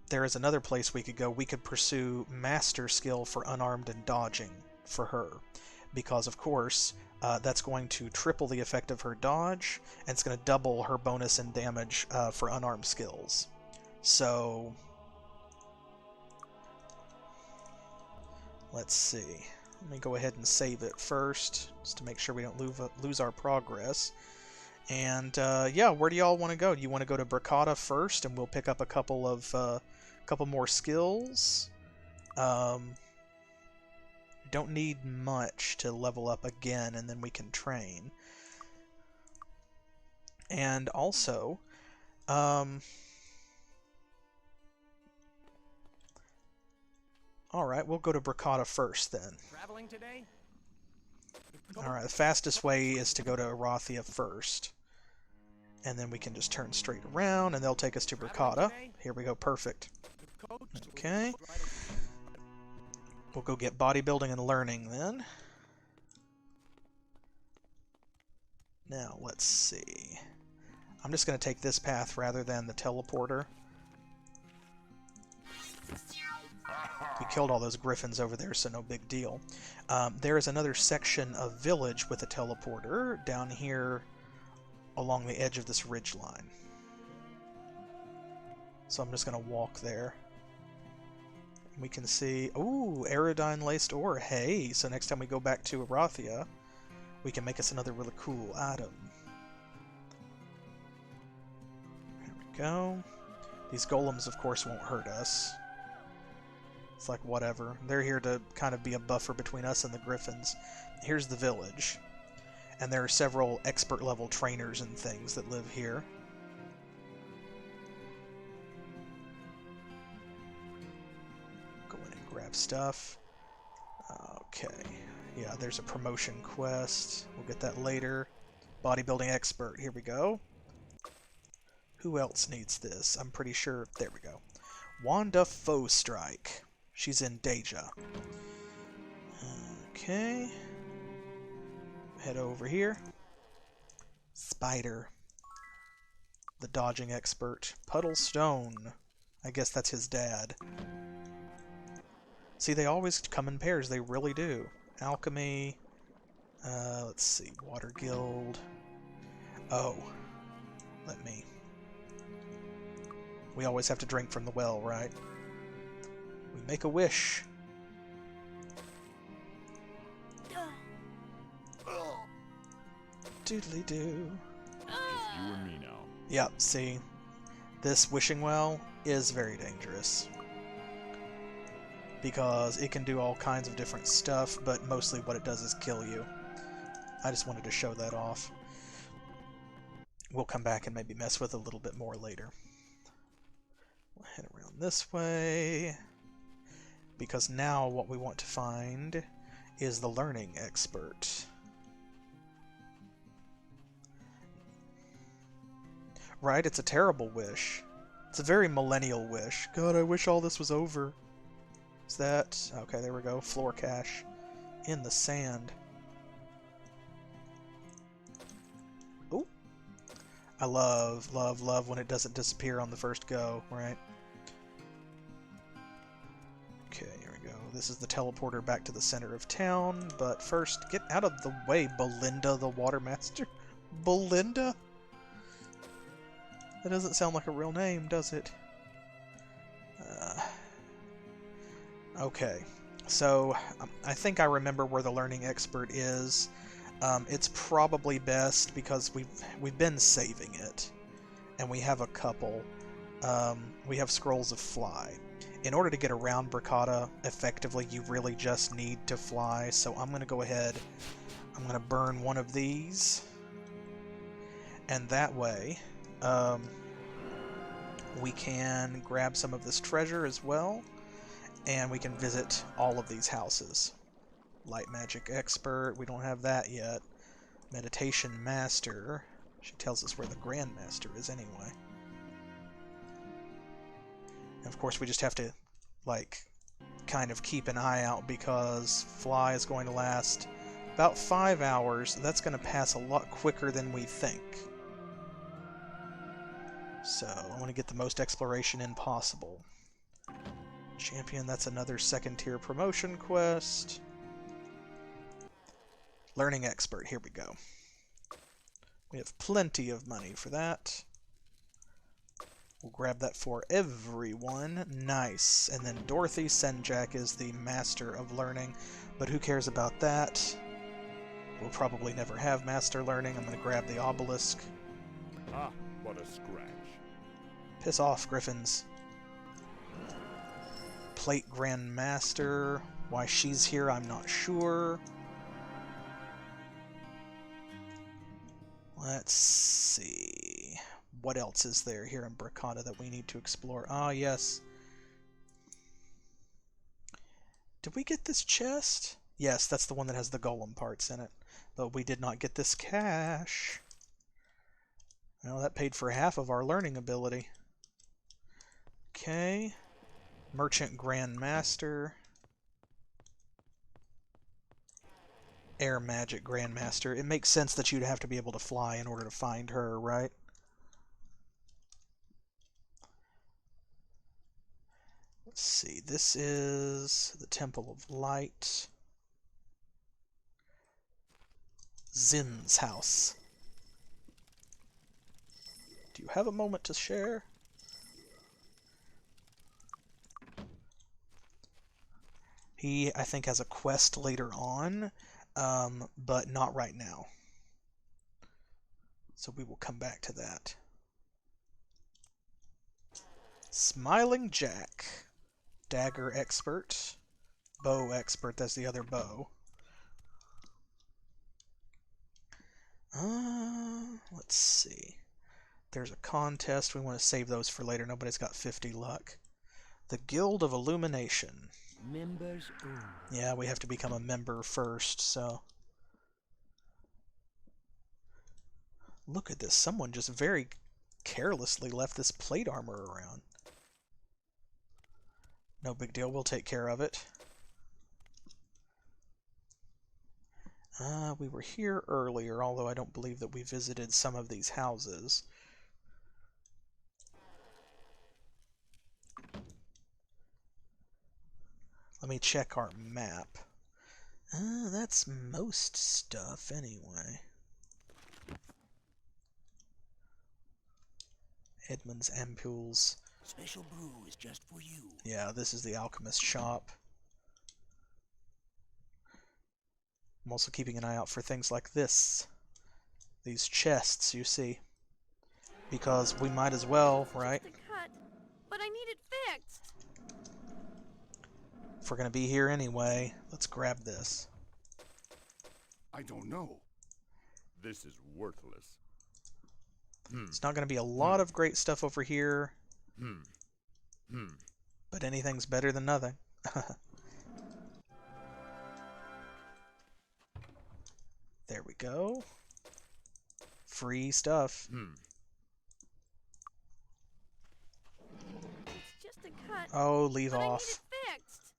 there is another place we could go. We could pursue Master Skill for Unarmed and Dodging for her. Because, of course, that's going to triple the effect of her dodge, and it's going to double her bonus and damage for unarmed skills. So, let's see. Let me go ahead and save it first, just to make sure we don't lose our progress. And, yeah, where do y'all want to go? Do you want to go to Bricata first, and we'll pick up a couple more skills? Don't need much to level up again, and then we can train. And also, alright, we'll go to Bricata first then. Traveling today? Alright, the fastest way is to go to Erathia first. And then we can just turn straight around, and they'll take us to Bricata. Here we go, perfect. Okay. We'll go get bodybuilding and learning then. Now, let's see. I'm just going to take this path rather than the teleporter. We killed all those griffins over there, so no big deal. There is another section of village with a teleporter down here along the edge of this ridge line. So I'm just going to walk there. We can see, ooh, Aerodine Laced Ore. Hey, so next time we go back to Erathia, we can make us another really cool item. There we go. These golems, of course, won't hurt us. It's like, whatever. They're here to kind of be a buffer between us and the griffins. Here's the village. And there are several expert-level trainers and things that live here. Go in and grab stuff. Okay. Yeah, there's a promotion quest. We'll get that later. Bodybuilding expert. Here we go. Who else needs this? I'm pretty sure... There we go. Wanda Foe Strike. She's in Deja. Okay. Head over here. Spider. The dodging expert. Puddle Stone. I guess that's his dad. See, they always come in pairs. They really do. Alchemy. Let's see. Water Guild. Oh. Let me... We always have to drink from the well, right? We make a wish. Doodly-doo. It's you and me now. Yep, see? This wishing well is very dangerous. Because it can do all kinds of different stuff, but mostly what it does is kill you. I just wanted to show that off. We'll come back and maybe mess with it a little bit more later. We'll head around this way. Because now what we want to find is the learning expert. Right? It's a terrible wish. It's a very millennial wish. God, I wish all this was over. Is that... Okay, there we go. Floor cache. In the sand. Ooh. I love, love, love when it doesn't disappear on the first go, right? Okay, here we go. This is the teleporter back to the center of town, but first, get out of the way, Belinda the Watermaster. Belinda? That doesn't sound like a real name, does it? Okay, so I think I remember where the learning expert is. It's probably best because we've been saving it, and we have a couple. we have scrolls of fly. In order to get around Bricata effectively, you really just need to fly, so I'm going to go ahead, I'm going to burn one of these, and that way, we can grab some of this treasure as well, and we can visit all of these houses. Light Magic Expert, we don't have that yet. Meditation Master, she tells us where the Grand Master is anyway. And of course we just have to, like, kind of keep an eye out because Fly is going to last about 5 hours. That's going to pass a lot quicker than we think. So, I want to get the most exploration in possible. Champion, that's another second-tier promotion quest. Learning Expert, here we go. We have plenty of money for that. We'll grab that for everyone. Nice. And then Dorothy Senjak is the Master of Learning, but who cares about that? We'll probably never have Master Learning. I'm going to grab the Obelisk. Ah, what a scratch. Piss off, Griffins. Plate Grand Master. Why she's here, I'm not sure. Let's see. What else is there here in Bricata that we need to explore? Ah, yes. Did we get this chest? Yes, that's the one that has the golem parts in it. But we did not get this cash. Well, that paid for half of our learning ability. Okay. Merchant Grand Master. Air Magic Grand Master. It makes sense that you'd have to be able to fly in order to find her, right? Let's see, this is the Temple of Light. Zin's house. Do you have a moment to share? He, I think, has a quest later on, but not right now. So we will come back to that. Smiling Jack. Dagger Expert. Bow Expert, that's the other bow. Let's see. There's a contest. We want to save those for later. Nobody's got 50 luck. The Guild of Illumination. Members only. Yeah, we have to become a member first, so... Look at this. Someone just very carelessly left this plate armor around. No big deal. We'll take care of it. We were here earlier, although I don't believe that we visited some of these houses. Let me check our map. That's most stuff, anyway. Edmund's Ampules. Special brew is just for you. Yeah, this is the alchemist shop. I'm also keeping an eye out for things like this. These chests, you see. Because we might as well, right? Just a cut, but I need it fixed. If we're going to be here anyway, let's grab this. I don't know. This is worthless. It's not going to be a lot of great stuff over here, but anything's better than nothing. There we go. Free stuff. It's just a cut. Oh, leave but off. I need it fixed.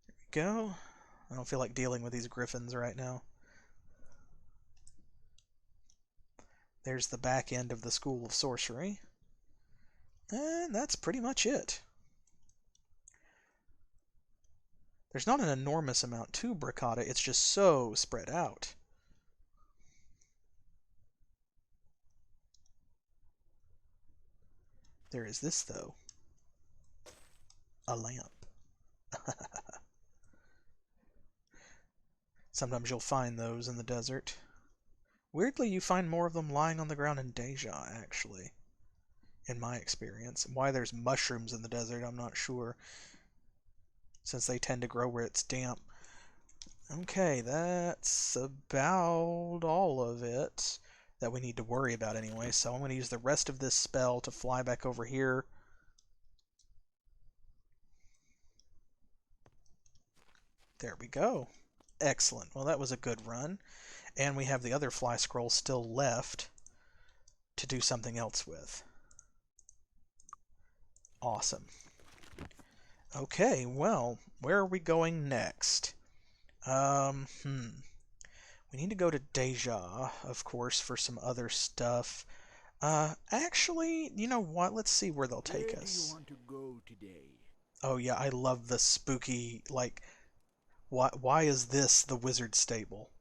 There we go. I don't feel like dealing with these griffins right now. There's the back end of the School of Sorcery. And that's pretty much it. There's not an enormous amount to Bricata, it's just so spread out. There is this, though. A lamp. Sometimes you'll find those in the desert. Weirdly, you find more of them lying on the ground in Deja, actually. in my experience. Why there's mushrooms in the desert, I'm not sure, since they tend to grow where it's damp. Okay, that's about all of it that we need to worry about anyway, so I'm going to use the rest of this spell to fly back over here. There we go. Excellent. Well, that was a good run. And we have the other fly scroll still left to do something else with. Awesome. Okay, well, where are we going next? We need to go to Deja, of course, for some other stuff. Actually, you know what? Let's see where they'll take Where us. do you want to go today? Oh yeah, I love the spooky, like, why is this the wizard stable?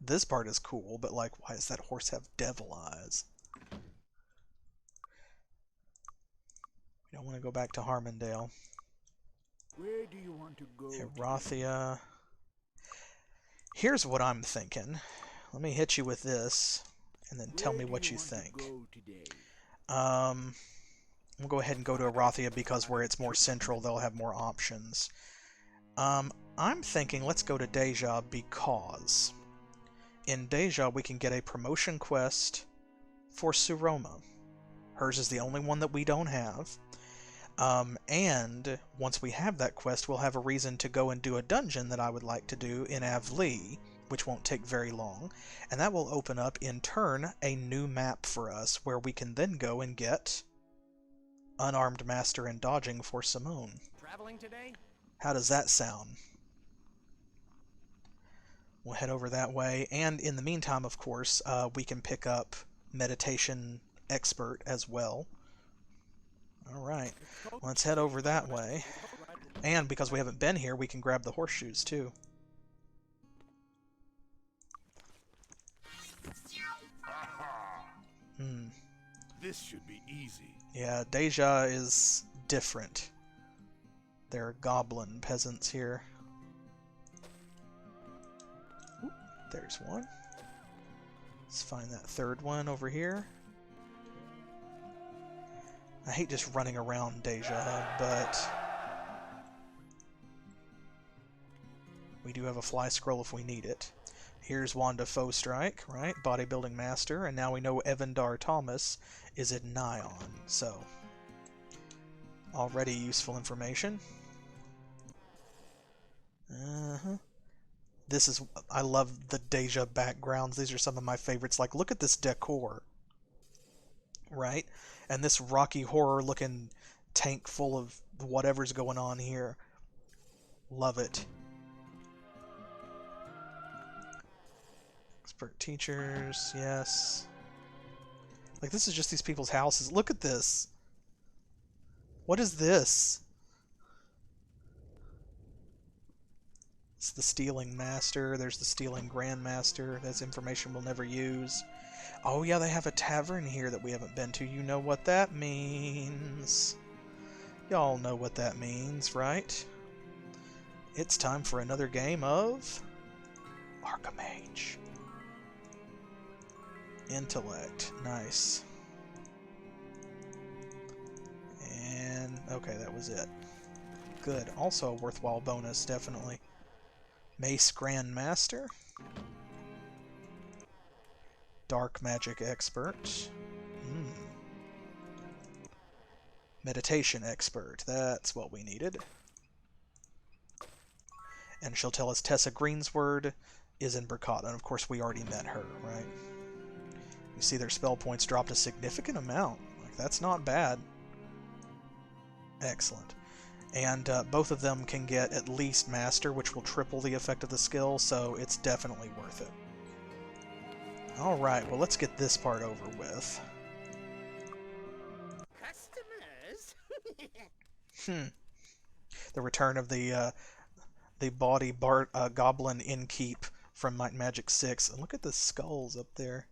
This part is cool, but like, why does that horse have devil eyes? We don't want to go back to Harmondale. Where do you want to go today? Erathia. Here's what I'm thinking. Let me hit you with this, and then tell me what you think. We'll go ahead and go to Erathia because where it's more central, they'll have more options. I'm thinking let's go to Deja because in Deja we can get a promotion quest for Suroma. Hers is the only one that we don't have. And once we have that quest, we'll have a reason to go and do a dungeon that I would like to do in Avlee, which won't take very long, and that will open up, in turn, a new map for us, where we can then go and get Unarmed Master and Dodging for Simone. Traveling today? How does that sound? We'll head over that way, and in the meantime, of course, we can pick up Meditation Expert as well. Alright, let's head over that way. And because we haven't been here, we can grab the horseshoes too. This should be easy. Yeah, Deja is different. There are goblin peasants here. Ooh, there's one. Let's find that third one over here. I hate just running around Deja, but we do have a fly scroll if we need it. Here's Wanda Foe Strike, right? Bodybuilding Master, and now we know Evandar Thomas is in Nyon, so already useful information. This is, I love the Deja backgrounds. These are some of my favorites. Like, look at this decor, right? And this Rocky Horror looking tank full of whatever's going on here. Love it. Expert teachers, yes. Like, this is just these people's houses. Look at this. What is this? It's the Stealing Master. There's the Stealing Grandmaster. That's information we'll never use. Oh yeah, they have a tavern here that we haven't been to. You know what that means. Y'all know what that means, right? It's time for another game of Archmage. Intellect. Nice. And, okay, that was it. Good. Also a worthwhile bonus, definitely. Mace Grandmaster. Dark Magic Expert. Meditation Expert. That's what we needed. And she'll tell us Tessa Greensword is in Bricata. And of course we already met her, right? You see their spell points dropped a significant amount. Like, that's not bad. Excellent. And both of them can get at least Master, which will triple the effect of the skill, so it's definitely worth it. Alright, well, let's get this part over with. Customers? The return of the body goblin innkeep from Might and Magic 6. And look at the skulls up there.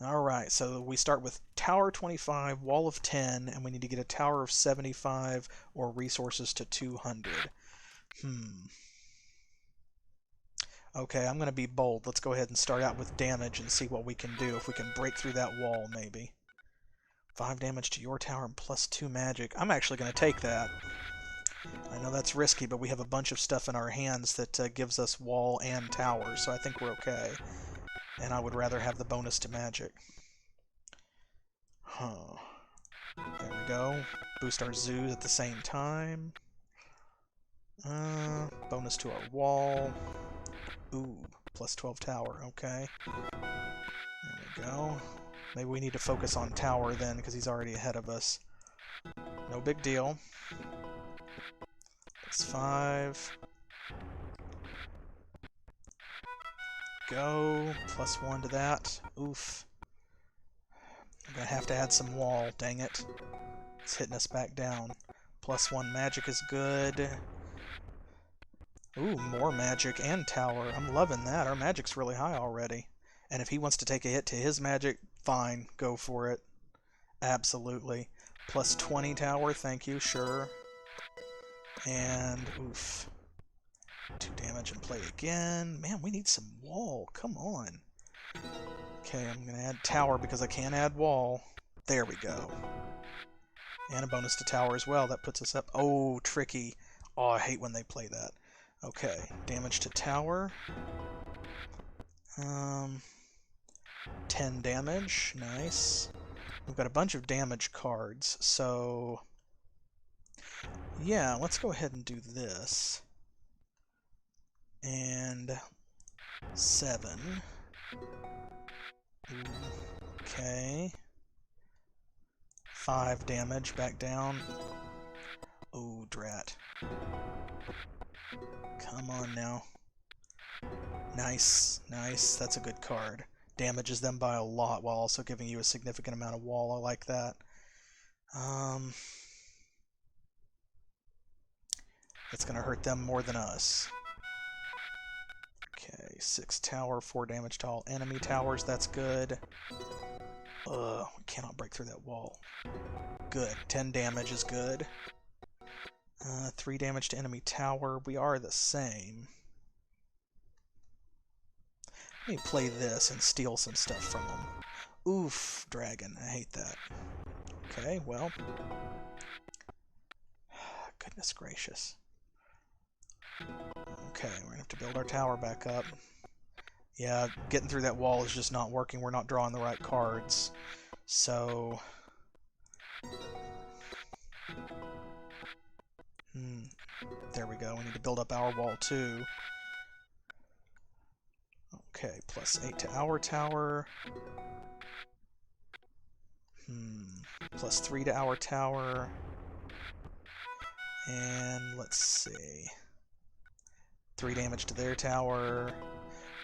Alright, so we start with Tower 25, Wall of 10, and we need to get a Tower of 75 or resources to 200. Okay, I'm going to be bold. Let's go ahead and start out with damage and see what we can do. If we can break through that wall, maybe. 5 damage to your tower and +2 magic. I'm actually going to take that. I know that's risky, but we have a bunch of stuff in our hands that gives us wall and tower, so I think we're okay. And I would rather have the bonus to magic. Huh. There we go. Boost our zoos at the same time. Bonus to our wall. Ooh, +12 tower, okay. There we go. Maybe we need to focus on tower then, because he's already ahead of us. No big deal. +5. Go. +1 to that. Oof. I'm gonna have to add some wall, dang it. It's hitting us back down. +1 magic is good. Ooh, more magic and tower. I'm loving that. Our magic's really high already. And if he wants to take a hit to his magic, fine, go for it. Absolutely. +20 tower, thank you, sure. And, oof. 2 damage and play again. Man, we need some wall. Come on. Okay, I'm going to add tower because I can't add wall. There we go. And a bonus to tower as well. That puts us up. Oh, tricky. Oh, I hate when they play that. Okay, damage to tower. 10 damage. Nice. We've got a bunch of damage cards, so... yeah, let's go ahead and do this. And... 7. Okay. 5 damage, back down. Oh, drat. Come on now. Nice, nice. That's a good card. Damages them by a lot while also giving you a significant amount of wall. I like that. It's going to hurt them more than us. Okay, 6 tower, 4 damage to all enemy towers. That's good. Ugh, we cannot break through that wall. Good. 10 damage is good. 3 damage to enemy tower. We are the same. Let me play this and steal some stuff from them. Oof, dragon. I hate that. Okay, well. Goodness gracious. Okay, we're gonna have to build our tower back up. Yeah, getting through that wall is just not working. We're not drawing the right cards. So... there we go. We need to build up our wall too. Okay, +8 to our tower. +3 to our tower. And let's see. 3 damage to their tower.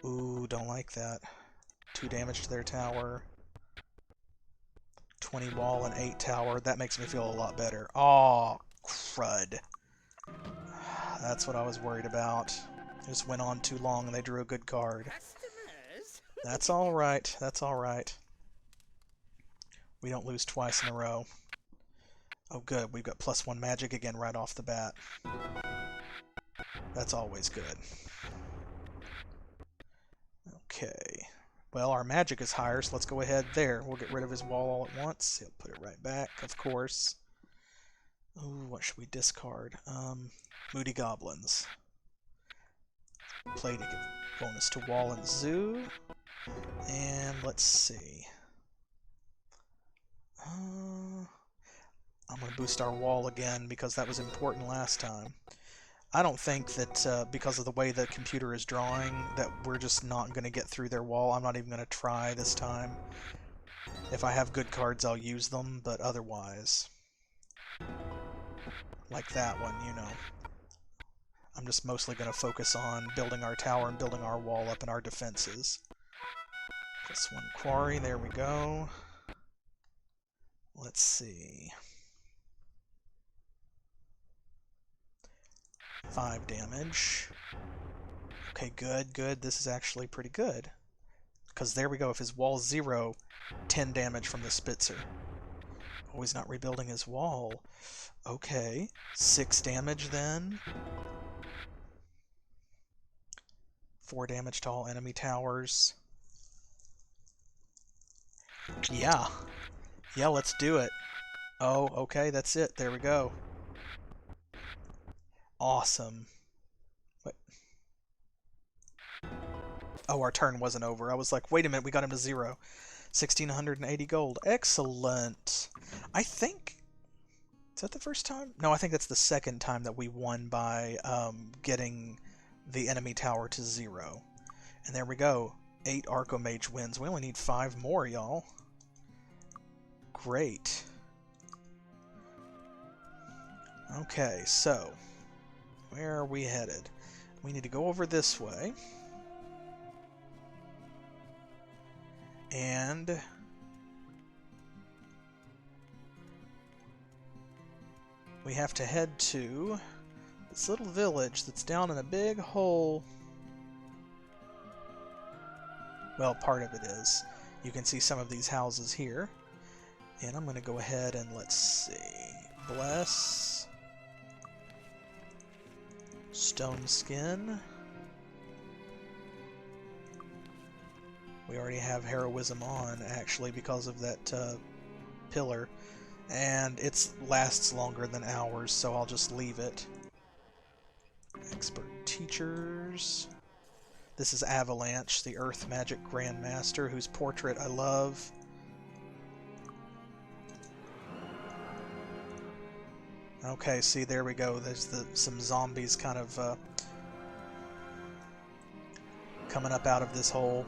Ooh, don't like that. 2 damage to their tower. 20 wall and 8 tower. That makes me feel a lot better. Aw, crud. That's what I was worried about. Just went on too long and they drew a good card. Customers? That's alright. That's alright. We don't lose twice in a row. Oh good, we've got +1 magic again right off the bat. That's always good. Okay. Well, our magic is higher, so let's go ahead there. We'll get rid of his wall all at once. He'll put it right back, of course. Ooh, what should we discard? Moody Goblins. Play to give bonus to wall and zoo. And let's see. I'm going to boost our wall again because that was important last time. I don't think that because of the way the computer is drawing that we're just not going to get through their wall. I'm not even going to try this time. If I have good cards, I'll use them, but otherwise... like that one, you know. I'm just mostly going to focus on building our tower and building our wall up and our defenses. +1 quarry, there we go. Let's see. 5 damage. Okay, good, good. This is actually pretty good. Because there we go. If his wall's 0, 10 damage from the Spitzer. Oh, he's not rebuilding his wall. Okay. 6 damage then. 4 damage to all enemy towers. Yeah. Yeah, let's do it. Oh, okay, that's it. There we go. Awesome. Wait. Oh, our turn wasn't over. I was like, wait a minute, we got him to 0. 1,680 gold. Excellent. I think... Is that the first time? No, I think that's the second time that we won by getting the enemy tower to 0. And there we go. 8 Archomage wins. We only need 5 more, y'all. Great. Okay, so... where are we headed? We need to go over this way. And... we have to head to this little village that's down in a big hole. Well, part of it is. You can see some of these houses here. And I'm going to go ahead and let's see. Bless. Stone skin. We already have heroism on, actually, because of that pillar. And it lasts longer than hours, so I'll just leave it. Expert teachers. This is Avalanche, the Earth Magic Grandmaster, whose portrait I love. Okay, see, there we go. There's some zombies kind of coming up out of this hole.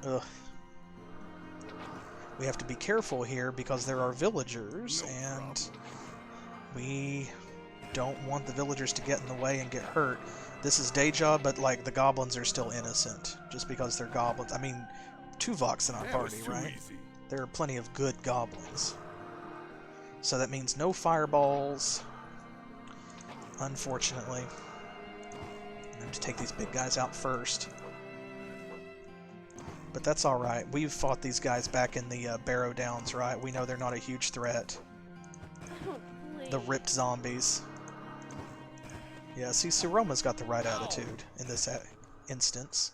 Ugh. We have to be careful here because there are villagers, and we don't want the villagers to get in the way and get hurt. This is Deja, but like the goblins are still innocent just because they're goblins. I mean, Tuvok's in our party, right? There are plenty of good goblins. So that means no fireballs, unfortunately. I'm going to take these big guys out first. But that's alright. We've fought these guys back in the Barrow Downs, right? We know they're not a huge threat. Oh, The ripped zombies. Yeah, see, Suroma's got the right attitude in this instance.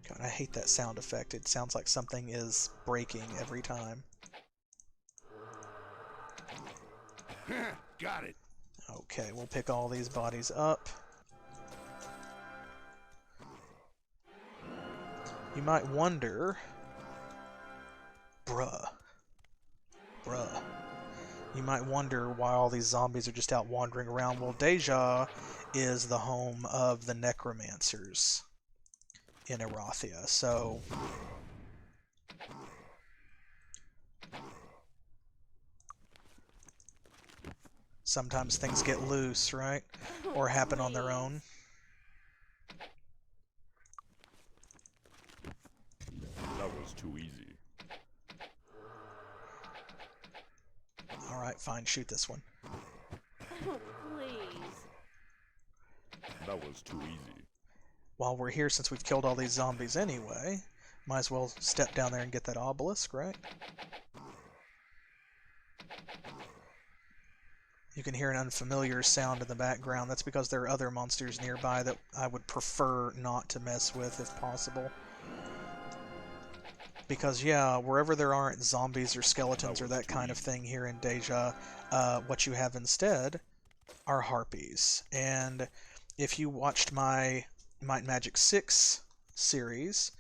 God, I hate that sound effect. It sounds like something is breaking every time. Got it. Okay, we'll pick all these bodies up. You might wonder... Bruh. You might wonder why all these zombies are just out wandering around. Well, Deja is the home of the necromancers in Erathia, so... sometimes things get loose, right? Or happen on their own. That was too easy. Alright, fine, shoot this one. Oh, please. That was too easy. While we're here, since we've killed all these zombies anyway, might as well step down there and get that obelisk, right? You can hear an unfamiliar sound in the background. That's because there are other monsters nearby that I would prefer not to mess with if possible. Because, yeah, wherever there aren't zombies or skeletons or that kind of thing here in Deja, what you have instead are harpies. And if you watched my Might and Magic 6 series,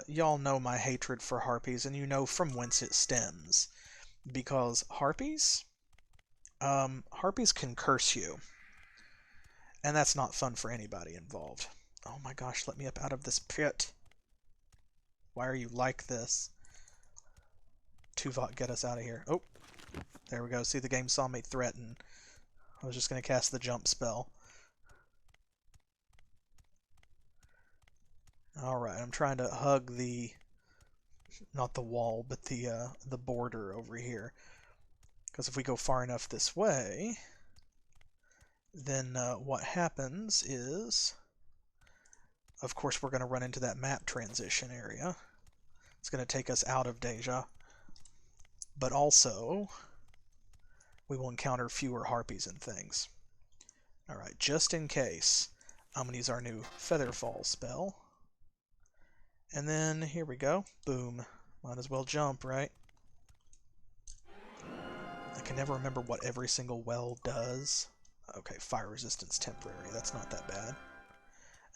y'all know my hatred for harpies, and you know from whence it stems. Because harpies can curse you. And that's not fun for anybody involved. Oh my gosh, let me up out of this pit. Why are you like this? Tuvok, get us out of here. Oh, there we go. See, the game saw me threaten. I was just going to cast the jump spell. Alright, I'm trying to hug the... not the wall, but the border over here. Because if we go far enough this way, then what happens is... of course, we're going to run into that map transition area. It's going to take us out of Deja. But also, we will encounter fewer harpies and things. Alright, just in case, I'm going to use our new Featherfall spell. And then, here we go. Boom. Might as well jump, right? I can never remember what every single well does. Okay, fire resistance temporary. That's not that bad.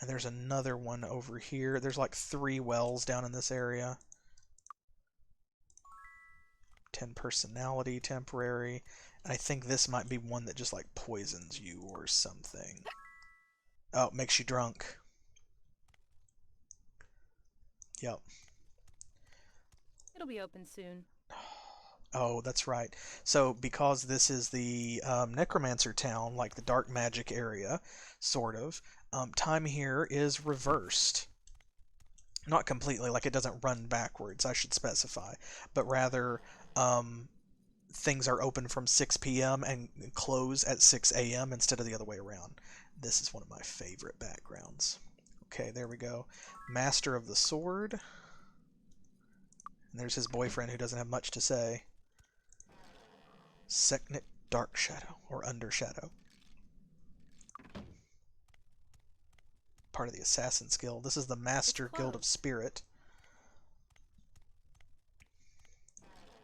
And there's another one over here. There's like 3 wells down in this area. 10 personality temporary. And I think this might be one that just like poisons you or something. Oh, it makes you drunk. Yep. It'll be open soon. Oh, that's right. So, because this is the Necromancer town, like the dark magic area, sort of, time here is reversed. Not completely, like it doesn't run backwards, I should specify, but rather things are open from 6 p.m. and close at 6 a.m. instead of the other way around. This is one of my favorite backgrounds. Okay, there we go. Master of the Sword. And there's his boyfriend who doesn't have much to say. Seknit Dark Shadow, or Undershadow. Part of the Assassin's Guild. This is the Master Guild of Spirit.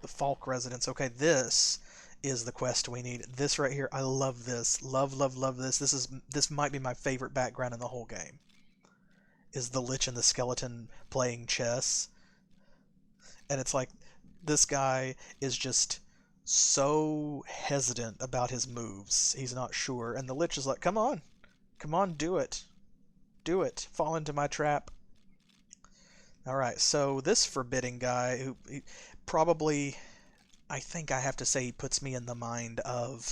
The Falk Residence. Okay, this is the quest we need. This right here, I love this. Love, love, love this. This might be my favorite background in the whole game. Is the Lich and the Skeleton playing chess. And it's like, this guy is just so hesitant about his moves. He's not sure. And the Lich is like, come on, do it. Do it. Fall into my trap. Alright, so this forbidding guy, who probably, I think I have to say he puts me in the mind of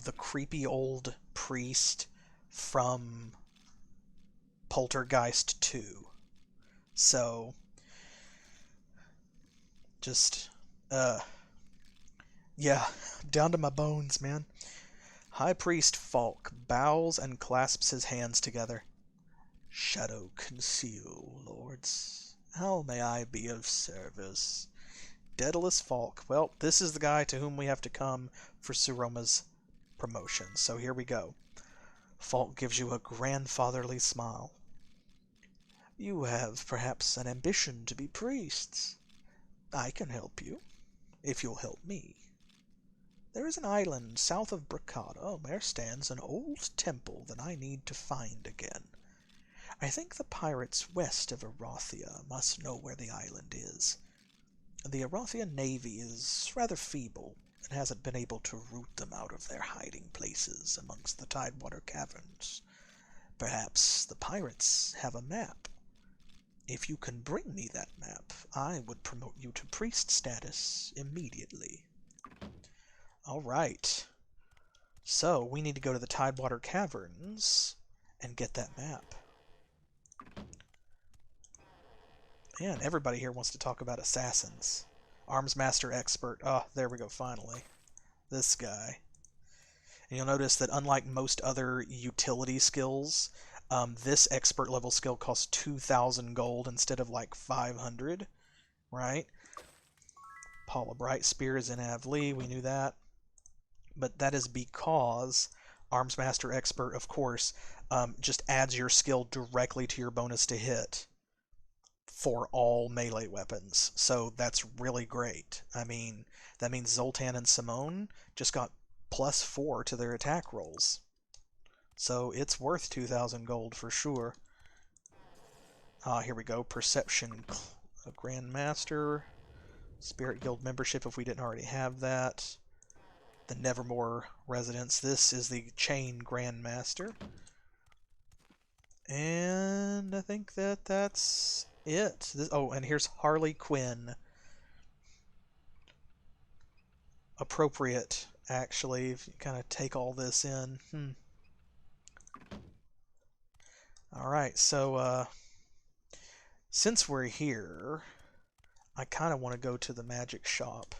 the creepy old priest from Poltergeist 2. So, just, yeah, down to my bones, man. High Priest Falk bows and clasps his hands together. Shadow conceal, lords. How may I be of service? Daedalus Falk. Well, this is the guy to whom we have to come for Suroma's promotion. So here we go. Falk gives you a grandfatherly smile. You have perhaps an ambition to be priests. I can help you, if you'll help me. There is an island south of Bracada where stands an old temple that I need to find again. I think the pirates west of Erathia must know where the island is. The Erathia navy is rather feeble and hasn't been able to root them out of their hiding places amongst the Tidewater caverns. Perhaps the pirates have a map. If you can bring me that map, I would promote you to priest status immediately. Alright. So, we need to go to the Tidewater Caverns and get that map. Man, everybody here wants to talk about assassins. Arms Master Expert. Oh, there we go, finally. This guy. And you'll notice that unlike most other utility skills, this expert level skill costs 2,000 gold instead of like 500, right? Paula Bright Spear is in Avlee, we knew that. But that is because Arms Master Expert, of course, just adds your skill directly to your bonus to hit for all melee weapons. So that's really great. I mean, that means Zoltan and Simone just got +4 to their attack rolls. So it's worth 2,000 gold for sure. Here we go. Perception Grandmaster. Spirit Guild membership if we didn't already have that. The Nevermore residence. This is the Chain Grandmaster. And I think that's it. Oh, and here's Harley Quinn. Appropriate, actually, if you kind of take all this in. Alright, so, since we're here, I kind of want to go to the magic shop.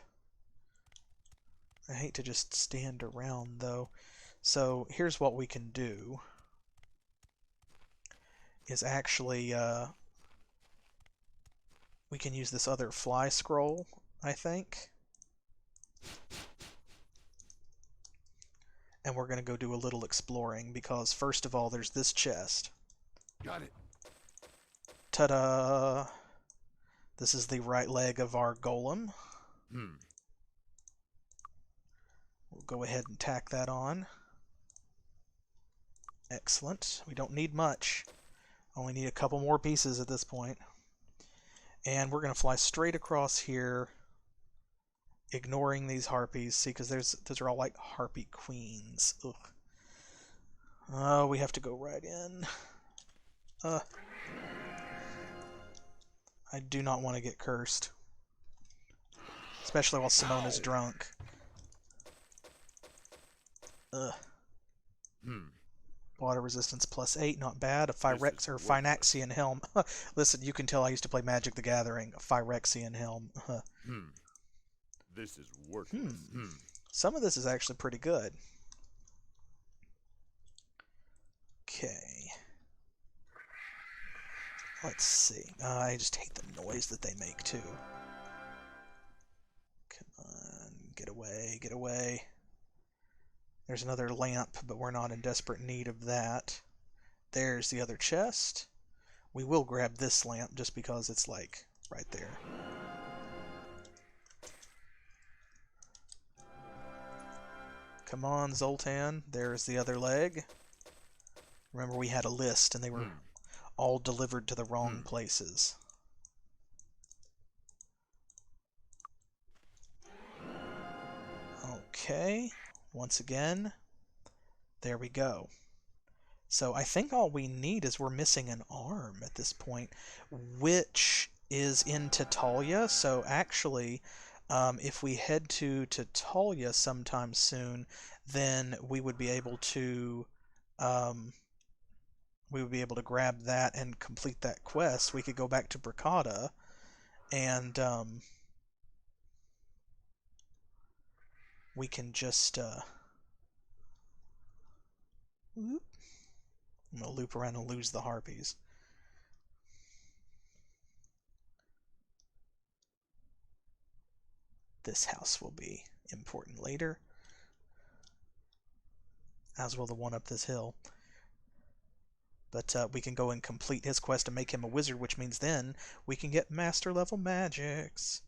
I hate to just stand around, though. So, here's what we can do. Is actually, we can use this other fly scroll, I think. And we're going to go do a little exploring, because first of all, there's this chest. Got it. Ta-da! This is the right leg of our golem. We'll go ahead and tack that on. Excellent. We don't need much. Only need a couple more pieces at this point. And we're going to fly straight across here, ignoring these harpies. See, because those are all like harpy queens. Ugh. Oh, we have to go right in. I do not want to get cursed. Especially while Simona's drunk. Ugh. Water resistance +8, not bad. A Phyrex or Phynaxian helm. Listen, you can tell I used to play Magic the Gathering. A Phyrexian helm. This is worthless. Some of this is actually pretty good. Okay. Let's see. I just hate the noise that they make, too. Come on. Get away. Get away. There's another lamp, but we're not in desperate need of that. There's the other chest. We will grab this lamp just because it's, like, right there. Come on, Zoltan. There's the other leg. Remember, we had a list, and they were all delivered to the wrong places. Okay. Once again, there we go. So I think all we need is we're missing an arm at this point, which is in Tatalia. So actually, if we head to Tatalia sometime soon, then we would be able to grab that and complete that quest. We could go back to Bracada and we can just I'm gonna loop around and lose the harpies. This house will be important later, as will the one up this hill. But we can go and complete his quest and make him a wizard, which means then we can get master level magics.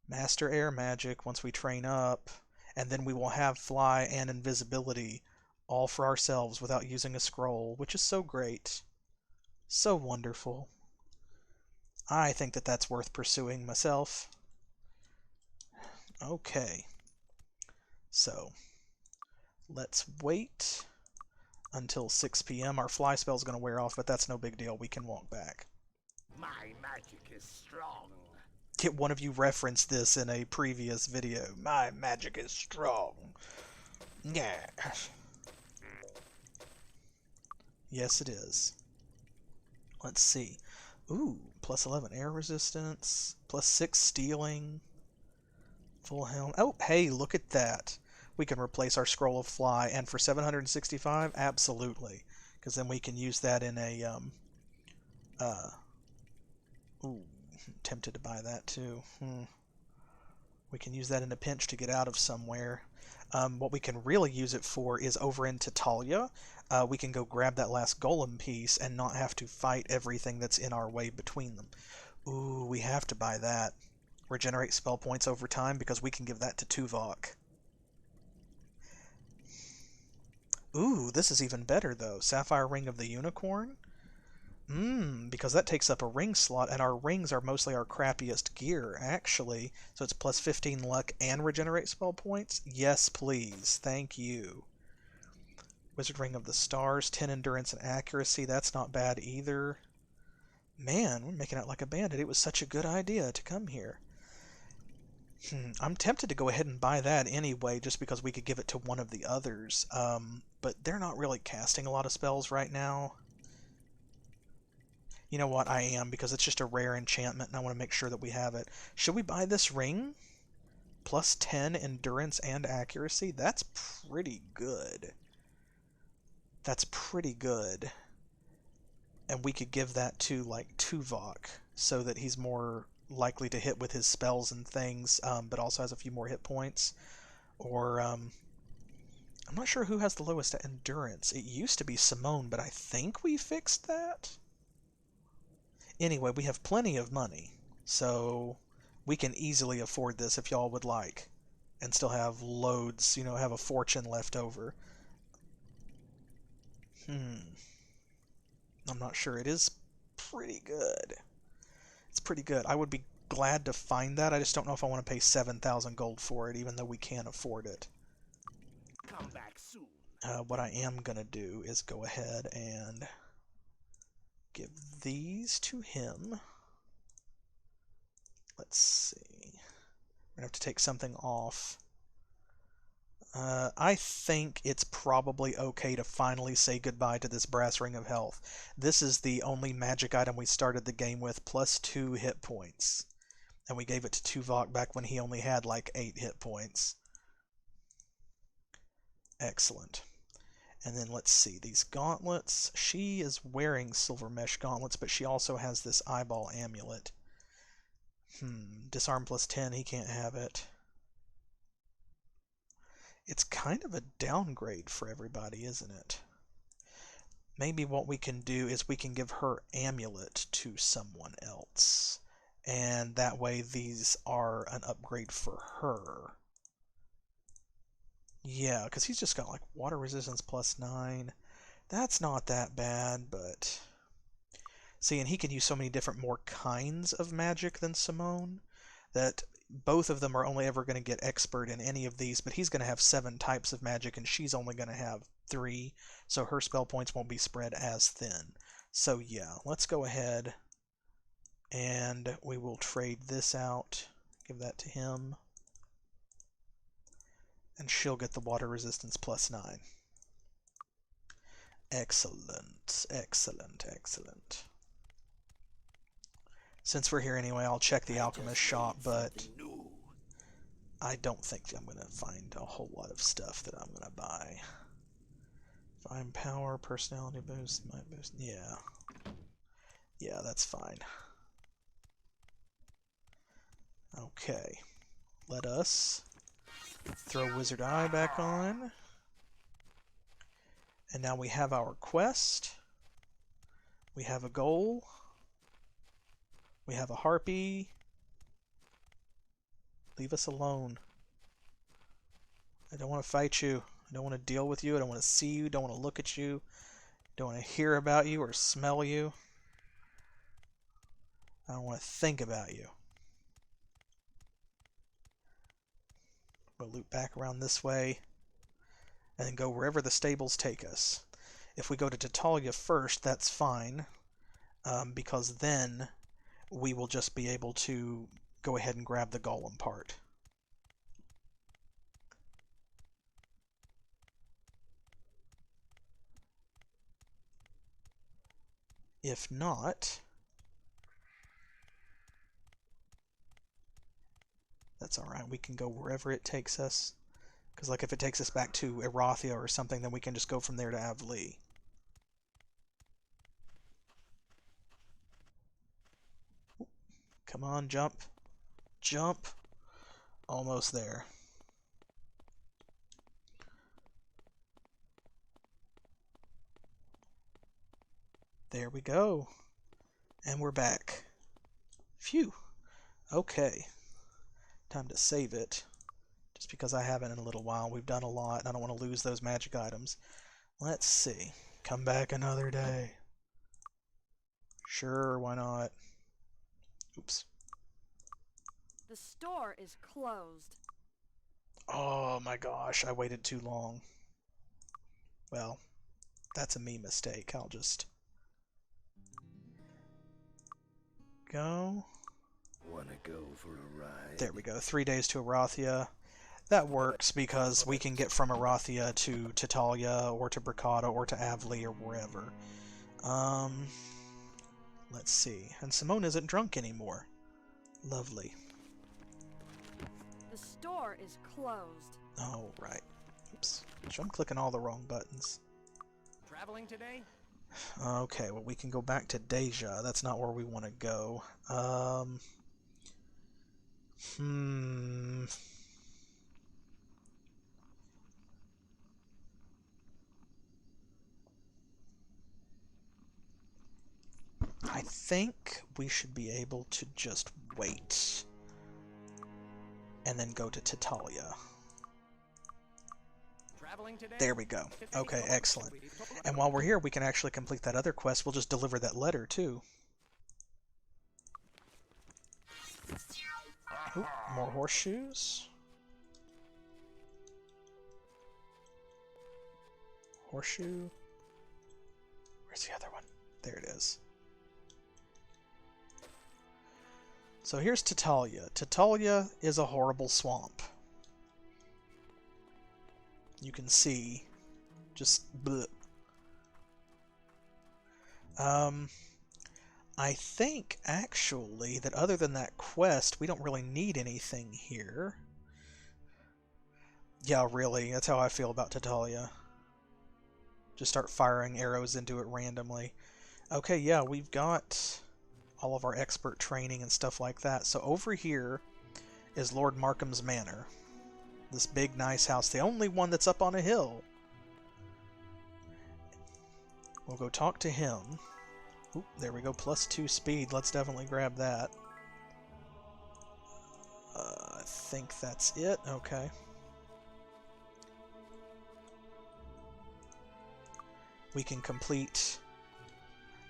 Master air magic once we train up, and then we will have fly and invisibility all for ourselves without using a scroll, which is so great. So wonderful. I think that that's worth pursuing myself. Okay. So, let's wait until 6 p.m. Our fly spell is going to wear off, but that's no big deal. We can walk back. My magic is strong. One of you referenced this in a previous video. My magic is strong. Yeah. Yes, it is. Let's see. Ooh, +11 air resistance, +6 stealing, full helm. Oh, hey, look at that. We can replace our scroll of fly, and for 765, absolutely, because then we can use that in a ooh, tempted to buy that too. We can use that in a pinch to get out of somewhere. What we can really use it for is over in Tatalia. We can go grab that last golem piece and not have to fight everything that's in our way between them. Ooh, we have to buy that. Regenerate spell points over time, because we can give that to Tuvok. Ooh, this is even better, though. Sapphire Ring of the Unicorn? Because that takes up a ring slot, and our rings are mostly our crappiest gear, actually. So it's +15 luck and regenerate spell points? Yes, please. Thank you. Wizard Ring of the Stars, 10 endurance and accuracy. That's not bad either. Man, we're making out like a bandit. It was such a good idea to come here. I'm tempted to go ahead and buy that anyway, just because we could give it to one of the others. But they're not really casting a lot of spells right now. You know what? I am, because it's just a rare enchantment, and I want to make sure that we have it. Should we buy this ring? +10 endurance and accuracy? That's pretty good. That's pretty good. And we could give that to, like, Tuvok, so that he's more likely to hit with his spells and things, but also has a few more hit points. Or, I'm not sure who has the lowest endurance. It used to be Simone, but I think we fixed that? Anyway, we have plenty of money, so we can easily afford this if y'all would like, and still have loads, you know, have a fortune left over. I'm not sure. It is pretty good. It's pretty good. I would be glad to find that. I just don't know if I want to pay 7,000 gold for it, even though we can afford it. Come back soon. What I am going to do is go ahead and give these to him. Let's see. We're going to have to take something off. I think it's probably okay to finally say goodbye to this Brass Ring of Health. This is the only magic item we started the game with, plus 2 hit points. And we gave it to Tuvok back when he only had like 8 hit points. Excellent. And then let's see, these gauntlets. She is wearing silver mesh gauntlets, but she also has this eyeball amulet. Disarm plus 10, he can't have it. It's kind of a downgrade for everybody, isn't it? Maybe what we can do is we can give her amulet to someone else. And that way these are an upgrade for her. Yeah, because he's just got like water resistance plus 9. That's not that bad, but... See, and he can use so many different more kinds of magic than Simone that both of them are only ever going to get expert in any of these, but he's going to have 7 types of magic and she's only going to have 3, so her spell points won't be spread as thin. So yeah, let's go ahead and we will trade this out, give that to him, and she'll get the water resistance plus 9. Excellent, excellent, excellent. Since we're here anyway, I'll check the alchemist shop, but I don't think I'm going to find a whole lot of stuff that I'm going to buy. Find power, personality boost, might boost. Yeah. Yeah, that's fine. Okay. Let us throw Wizard Eye back on. And now we have our quest. We have a goal. We have a harpy. Leave us alone. I don't want to fight you. I don't want to deal with you. I don't want to see you. Don't want to look at you. Don't want to hear about you or smell you. I don't want to think about you. We'll loop back around this way and then go wherever the stables take us. If we go to Tatalia first, that's fine, because then we will just be able to go ahead and grab the golem part. If not, that's alright, we can go wherever it takes us. Because like if it takes us back to Erathia or something, then we can just go from there to Avli. Come on, jump. Jump. Almost there. There we go. And we're back. Phew. Okay. Time to save it. Just because I haven't in a little while. We've done a lot, and I don't want to lose those magic items. Let's see. Come back another day. Sure, why not? Oops. The store is closed. Oh my gosh, I waited too long. Well, that's a me mistake. I'll just go. Wanna go for a ride? There we go. 3 days to Erathia. That works because we can get from Erathia to Tatalia or to Bracada or to Avli or wherever. Let's see. And Simone isn't drunk anymore. Lovely. The store is closed. Oh, right. Oops. I'm clicking all the wrong buttons. Traveling today? Okay, well, we can go back to Deja. That's not where we want to go. I think we should be able to just wait. And then go to Titalia. Traveling today? There we go. Okay, excellent. And while we're here, we can actually complete that other quest. We'll just deliver that letter, too. Oop, more horseshoes. Horseshoe. Where's the other one? There it is. So here's Titalia. Titalia is a horrible swamp. You can see. Just bleh. I think, actually, that other than that quest, we don't really need anything here. Yeah, really. That's how I feel about Titalia. Just start firing arrows into it randomly. Okay, yeah, we've got all of our expert training and stuff like that. So over here is Lord Markham's Manor. This big, nice house. The only one that's up on a hill. We'll go talk to him. Oop, there we go. +2 speed. Let's definitely grab that. I think that's it. Okay. We can complete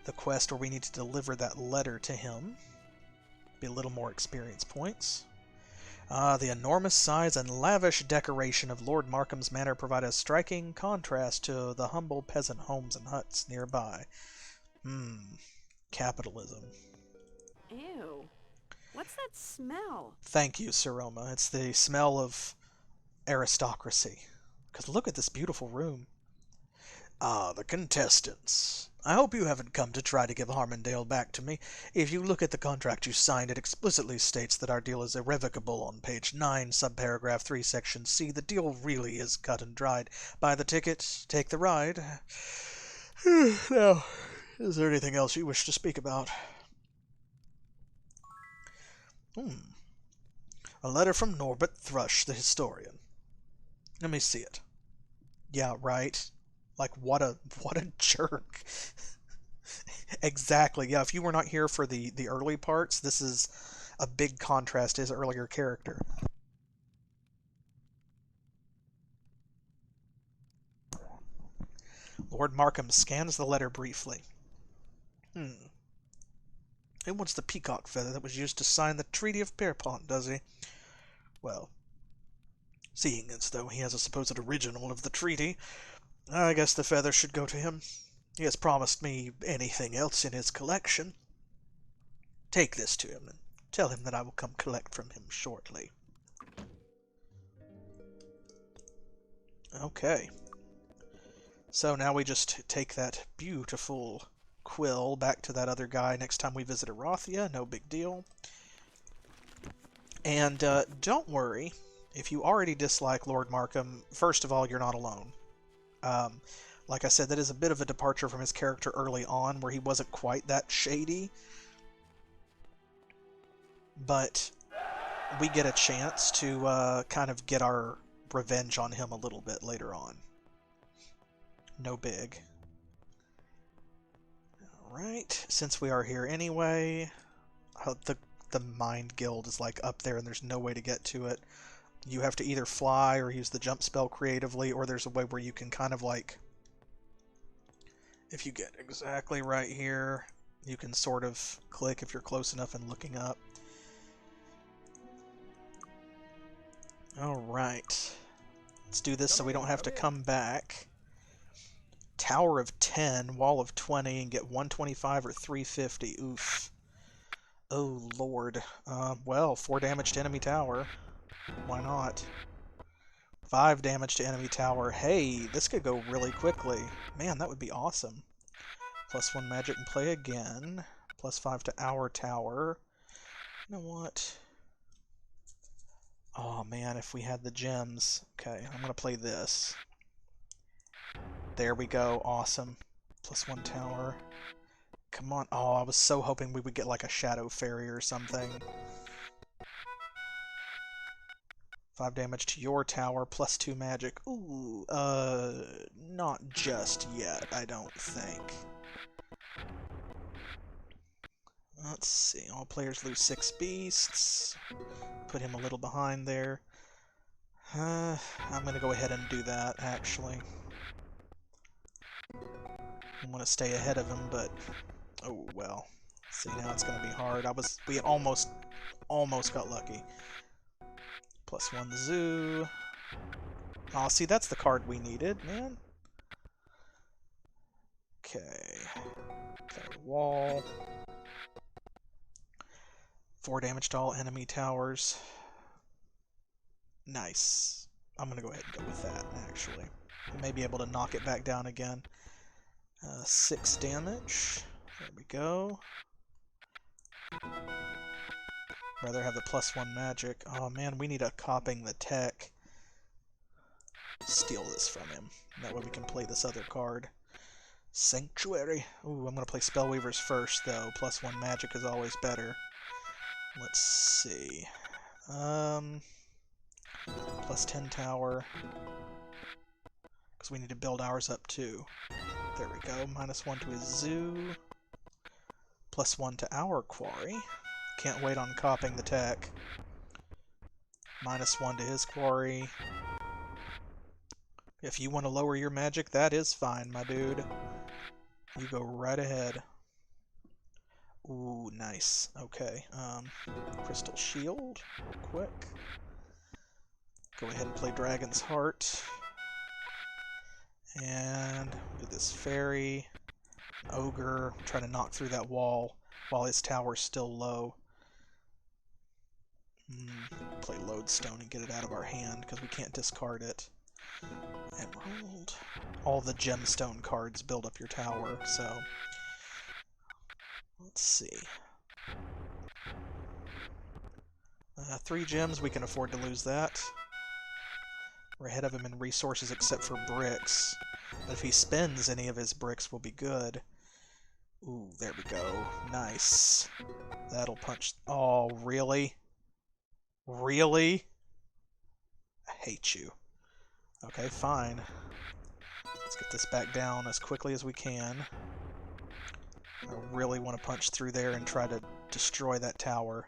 the quest where we need to deliver that letter to him. Be a little more experience points. The enormous size and lavish decoration of Lord Markham's Manor provide a striking contrast to the humble peasant homes and huts nearby. Capitalism. Ew. What's that smell? Thank you, Saroma. It's the smell of aristocracy. Because look at this beautiful room. Ah, the contestants. I hope you haven't come to try to give Harmondale back to me. If you look at the contract you signed, it explicitly states that our deal is irrevocable on page 9, subparagraph 3, section C. The deal really is cut and dried. Buy the ticket, take the ride. Now, is there anything else you wish to speak about? A letter from Norbert Thrush, the historian. Let me see it. Yeah, right. Like, what a jerk. Exactly. Yeah, if you were not here for the early parts, this is a big contrast to his earlier character. Lord Markham scans the letter briefly. He wants the peacock feather that was used to sign the Treaty of Pierpont, does he? Well, seeing as though he has a supposed original of the treaty, I guess the feather should go to him. He has promised me anything else in his collection. Take this to him and tell him that I will come collect from him shortly. Okay. So now we just take that beautiful quill back to that other guy next time we visit Erathia. No big deal. And don't worry, if you already dislike Lord Markham, first of all, you're not alone. Like I said, that is a bit of a departure from his character early on, where he wasn't quite that shady. But we get a chance to kind of get our revenge on him a little bit later on. No big. Alright, since we are here anyway, the Mind Guild is like up there and there's no way to get to it. You have to either fly or use the jump spell creatively, or there's a way where you can kind of like, if you get exactly right here, you can sort of click if you're close enough and looking up. Alright. Let's do this so we don't have to come back. Tower of 10, wall of 20, and get 125 or 350. Oof. Oh, Lord. Well, 4 damage to enemy tower. Why not? 5 damage to enemy tower. Hey, this could go really quickly. Man, that would be awesome. +1 magic and play again. +5 to our tower. You know what? Oh, man, if we had the gems. Okay, I'm going to play this. There we go. Awesome. +1 tower. Come on. Oh, I was so hoping we would get like a Shadow Fairy or something. 5 damage to your tower, +2 magic. Ooh, not just yet, I don't think. Let's see. All players lose 6 beasts. Put him a little behind there. I'm going to go ahead and do that, actually. I want to stay ahead of him, but... Oh, well. See, now it's going to be hard. We almost got lucky. +1 zoo. Aw, see, that's the card we needed, man. Okay. Play a wall. 4 damage to all enemy towers. Nice. I'm gonna go ahead and go with that, actually. We may be able to knock it back down again. 6 damage. There we go. Rather have the +1 magic. Oh man, we need a copying the tech. Steal this from him. That way we can play this other card. Sanctuary. Ooh, I'm gonna play Spellweavers first, though. +1 magic is always better. Let's see. +10 tower. Because we need to build ours up too. There we go. -1 to his zoo. +1 to our quarry. Can't wait on copying the tech. -1 to his quarry. If you want to lower your magic, that is fine, my dude. You go right ahead. Ooh, nice. Okay. Crystal Shield, real quick. Go ahead and play Dragon's Heart. And do this Fairy. Ogre. Try to knock through that wall while his tower's still low. Play Lodestone and get it out of our hand, because we can't discard it. Emerald. All the gemstone cards build up your tower, so... Let's see. 3 gems, we can afford to lose that. We're ahead of him in resources except for bricks. But if he spends any of his bricks, we'll be good. Ooh, there we go. Nice. That'll punch... Oh, really? Really? I hate you. Okay, fine. Let's get this back down as quickly as we can. I really want to punch through there and try to destroy that tower.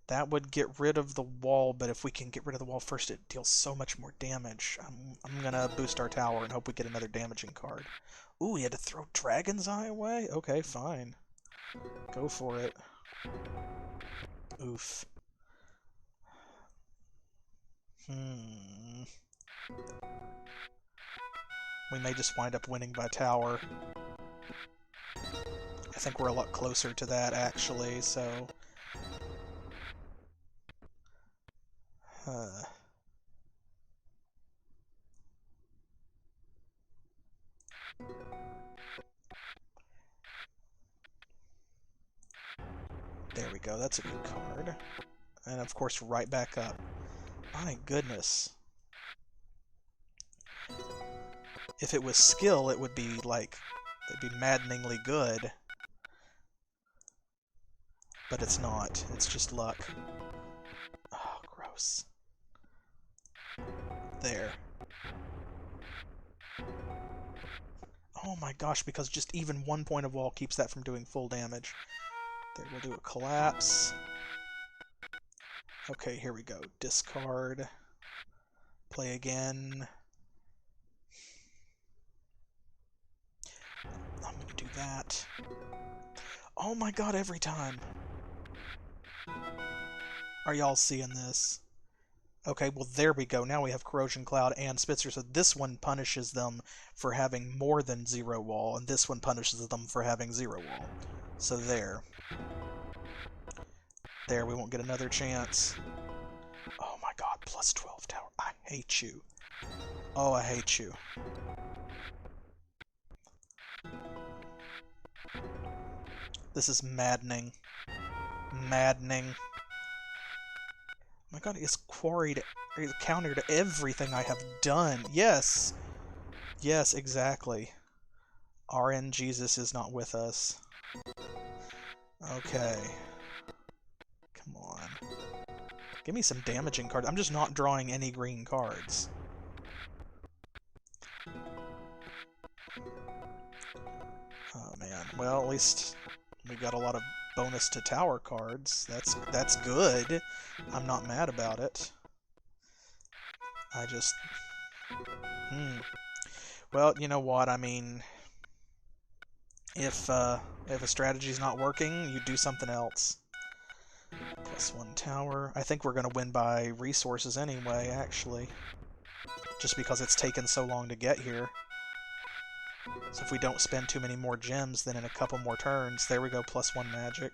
That would get rid of the wall, but if we can get rid of the wall first, it deals so much more damage. I'm gonna boost our tower and hope we get another damaging card. Ooh, he had to throw Dragon's Eye away? Okay, fine. Go for it. Oof. We may just wind up winning by tower. I think we're a lot closer to that, actually, so... There we go, that's a good card. And of course, right back up. My goodness. If it was skill, it would be, like, it'd be maddeningly good. But it's not. It's just luck. Oh, gross. There. Oh my gosh, because just even 1 point of wall keeps that from doing full damage. There, we'll do a collapse. Okay, here we go. Discard. Play again. I'm gonna do that. Oh my god, every time! Are y'all seeing this? Okay, well there we go. Now we have Corrosion Cloud and Spitzer, so this one punishes them for having more than 0 wall, and this one punishes them for having 0 wall. So there. There, we won't get another chance. Oh my god, +12 tower. I hate you. Oh, I hate you. This is maddening. Maddening. Oh my god, he's quarried, he's countered everything I have done. Yes! Yes, exactly. RN Jesus is not with us. Okay. Come on. Give me some damaging cards. I'm just not drawing any green cards. Oh man. Well, at least we got a lot of bonus to tower cards. That's good. I'm not mad about it. I just... Well, you know what? I mean, if a strategy's not working, you do something else. +1 tower. I think we're going to win by resources anyway, actually. Just because it's taken so long to get here. So if we don't spend too many more gems, then in a couple more turns, there we go, +1 magic.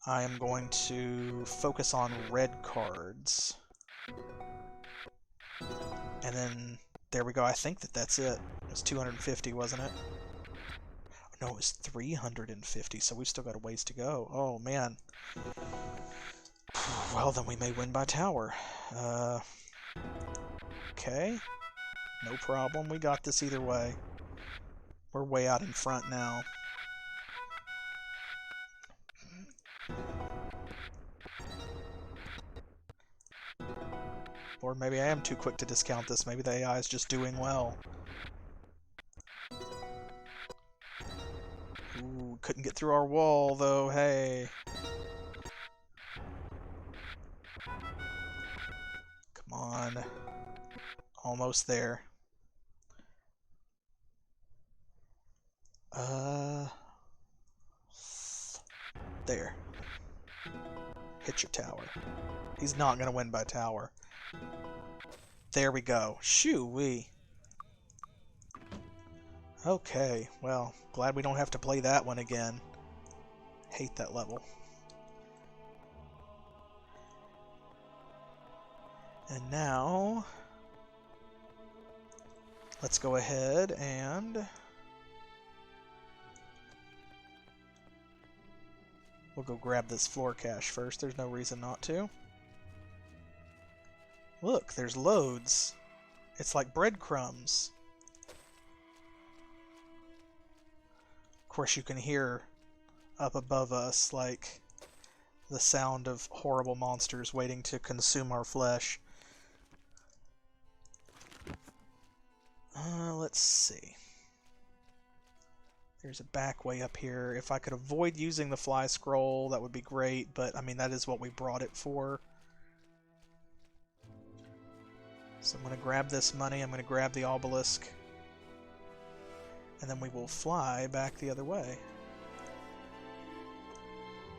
I am going to focus on red cards. And then, there we go, I think that's it. It was 250, wasn't it? No, it was 350, so we've still got a ways to go. Oh, man. Well, then we may win by tower. Okay. No problem, we got this either way. We're way out in front now. Or maybe I am too quick to discount this. Maybe the AI is just doing well. Ooh, couldn't get through our wall, though. Hey. Come on. Almost there. There. Hit your tower. He's not going to win by tower. There we go. Shoo-wee. Okay, well, glad we don't have to play that one again. Hate that level. And now, let's go ahead and we'll go grab this floor cache first. There's no reason not to. Look, there's loads. It's like breadcrumbs. Of course, you can hear up above us, like, the sound of horrible monsters waiting to consume our flesh. Let's see. There's a back way up here. If I could avoid using the fly scroll, that would be great, but, I mean, that is what we brought it for. So I'm going to grab this money, I'm going to grab the obelisk, and then we will fly back the other way.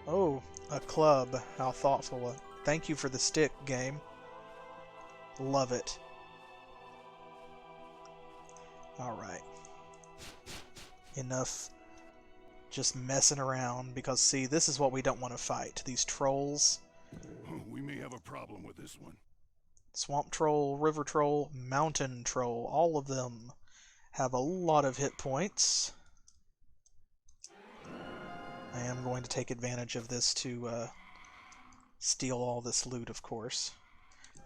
Oh, a club. How thoughtful. Thank you for the stick, game. Love it. Alright. Enough just messing around, because, see, this is what we don't want to fight. These trolls. We may have a problem with this one. Swamp troll, river troll, mountain troll. All of them have a lot of hit points. I am going to take advantage of this to steal all this loot, of course.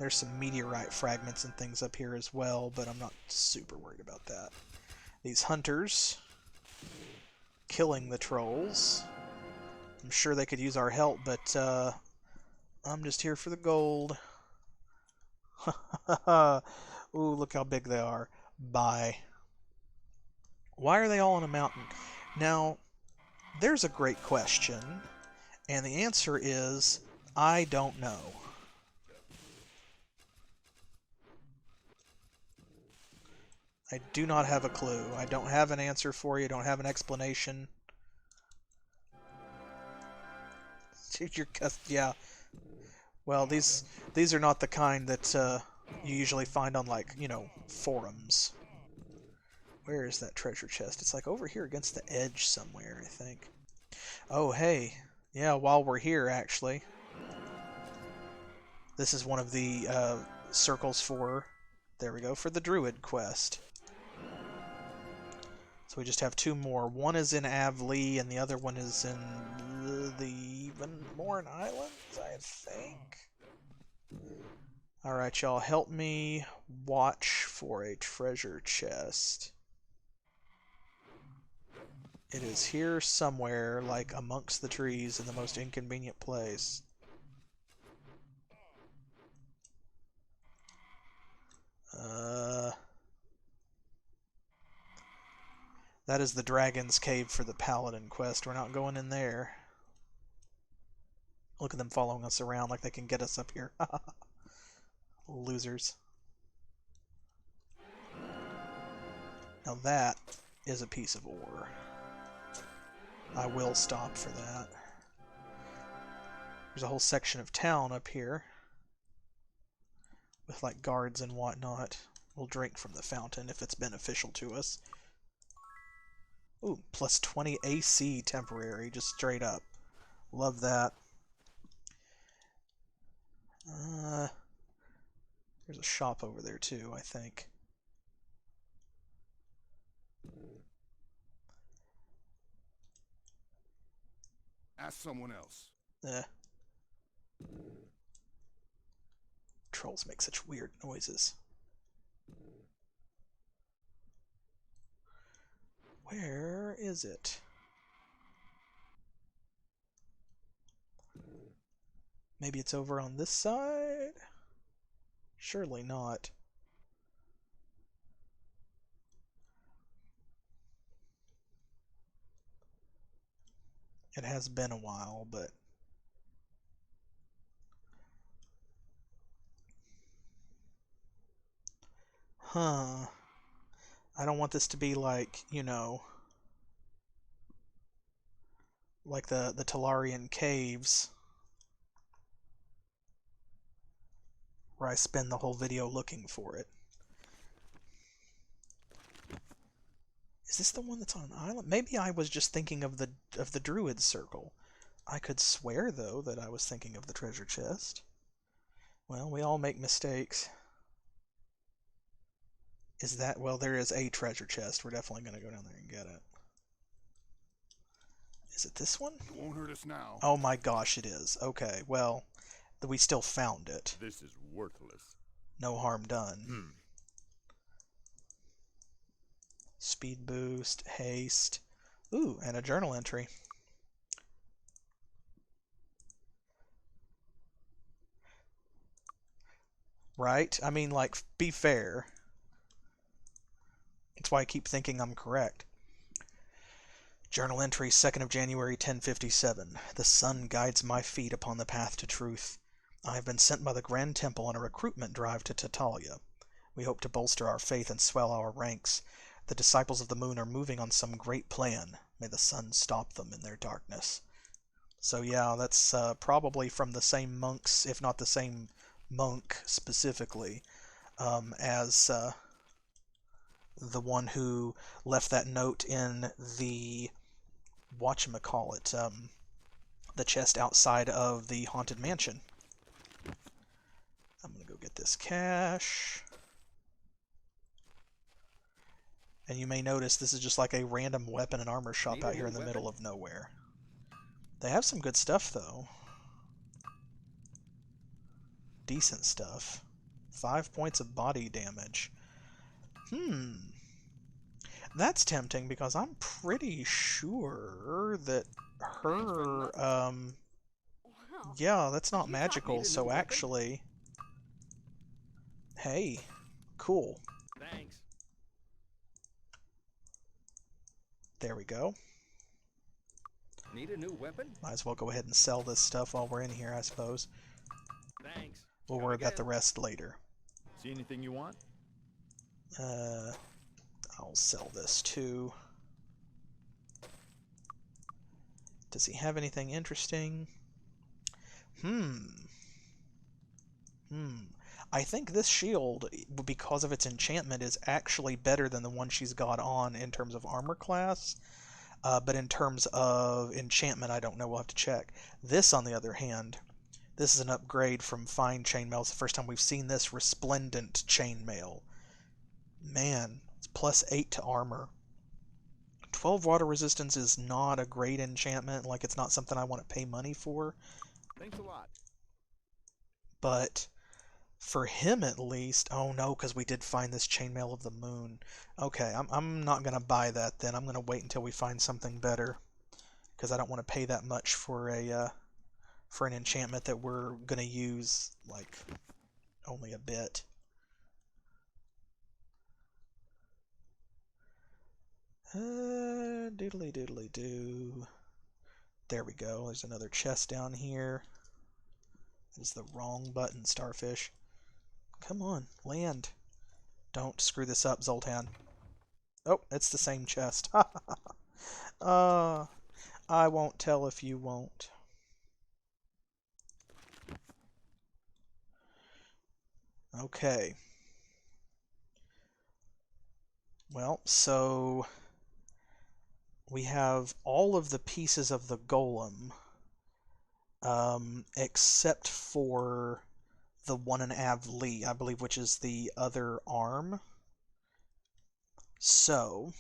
There's some meteorite fragments and things up here as well, but I'm not super worried about that. These hunters killing the trolls. I'm sure they could use our help, but I'm just here for the gold. Ooh, look how big they are. Bye. Why are they all on a mountain? Now, there's a great question, and the answer is, I don't know. I do not have a clue. I don't have an answer for you. I don't have an explanation. Yeah. Well, these are not the kind that you usually find on, like, you know, forums. Where is that treasure chest? It's like over here against the edge somewhere, I think. Oh, hey. Yeah, while we're here, actually. This is one of the circles for, there we go, for the Druid quest. So we just have two more. One is in Avlee, and the other one is in the Evenmorn Islands, I think. Alright, y'all, help me watch for a treasure chest. It is here somewhere, like amongst the trees in the most inconvenient place. That is the Dragon's Cave for the Paladin quest. We're not going in there. Look at them following us around like they can get us up here. Losers. Now that is a piece of ore. I will stop for that. There's a whole section of town up here with like guards and whatnot. We'll drink from the fountain if it's beneficial to us. Ooh, plus 20 AC temporary, just straight up. Love that. There's a shop over there too, I think. Ask someone else. Trolls make such weird noises. Where is it? Maybe it's over on this side? Surely not. It has been a while, but... Huh. I don't want this to be like, you know... like the Talarian caves. Where I spend the whole video looking for it. Is this the one that's on an island? Maybe I was just thinking of the Druid Circle. I could swear, though, that I was thinking of the treasure chest. Well, we all make mistakes. Is that... well, there is a treasure chest. We're definitely going to go down there and get it. Is it this one? It won't hurt us now. Oh my gosh, it is. Okay, well, we still found it. This is worthless. No harm done. Speed boost, haste. Ooh, and a journal entry. Right? I mean, like, be fair. That's why I keep thinking I'm correct. Journal entry, 2nd of January, 1057. The sun guides my feet upon the path to truth. I have been sent by the Grand Temple on a recruitment drive to Tatalia. We hope to bolster our faith and swell our ranks. The disciples of the moon are moving on some great plan. May the sun stop them in their darkness. So yeah, that's probably from the same monks, if not the same monk specifically, as the one who left that note in the whatchamacallit, the chest outside of the Haunted Mansion. I'm gonna go get this cash. And you may notice this is just like a random weapon and armor shop out here in the middle of nowhere. They have some good stuff, though. Decent stuff. 5 points of body damage. That's tempting because I'm pretty sure that her, Wow. yeah, that's not You magical, need a so new weapon? actually... Hey, cool. Thanks. There we go. Need a new weapon? Might as well go ahead and sell this stuff while we're in here, I suppose. Thanks. We'll Come worry about the again. rest later. See anything you want? I'll sell this too. Does he have anything interesting? I think this shield, because of its enchantment, is actually better than the one she's got on in terms of armor class. But in terms of enchantment, I don't know. We'll have to check. This, on the other hand, this is an upgrade from Fine Chainmail. It's the first time we've seen this Resplendent Chainmail. Man, it's plus 8 to armor. 12 water resistance is not a great enchantment. Like, it's not something I want to pay money for. Thanks a lot. But for him at least... Oh no, because we did find this Chainmail of the Moon. Okay, I'm not going to buy that then. I'm going to wait until we find something better. Because I don't want to pay that much for an enchantment that we're going to use, like, only a bit. Doodly doodly doo. There we go. There's another chest down here. That is the wrong button, Starfish. Come on, land. Don't screw this up, Zoltan. Oh, it's the same chest. I won't tell if you won't. Okay. Well, so we have all of the pieces of the golem, except for the one in Avli, I believe, which is the other arm. So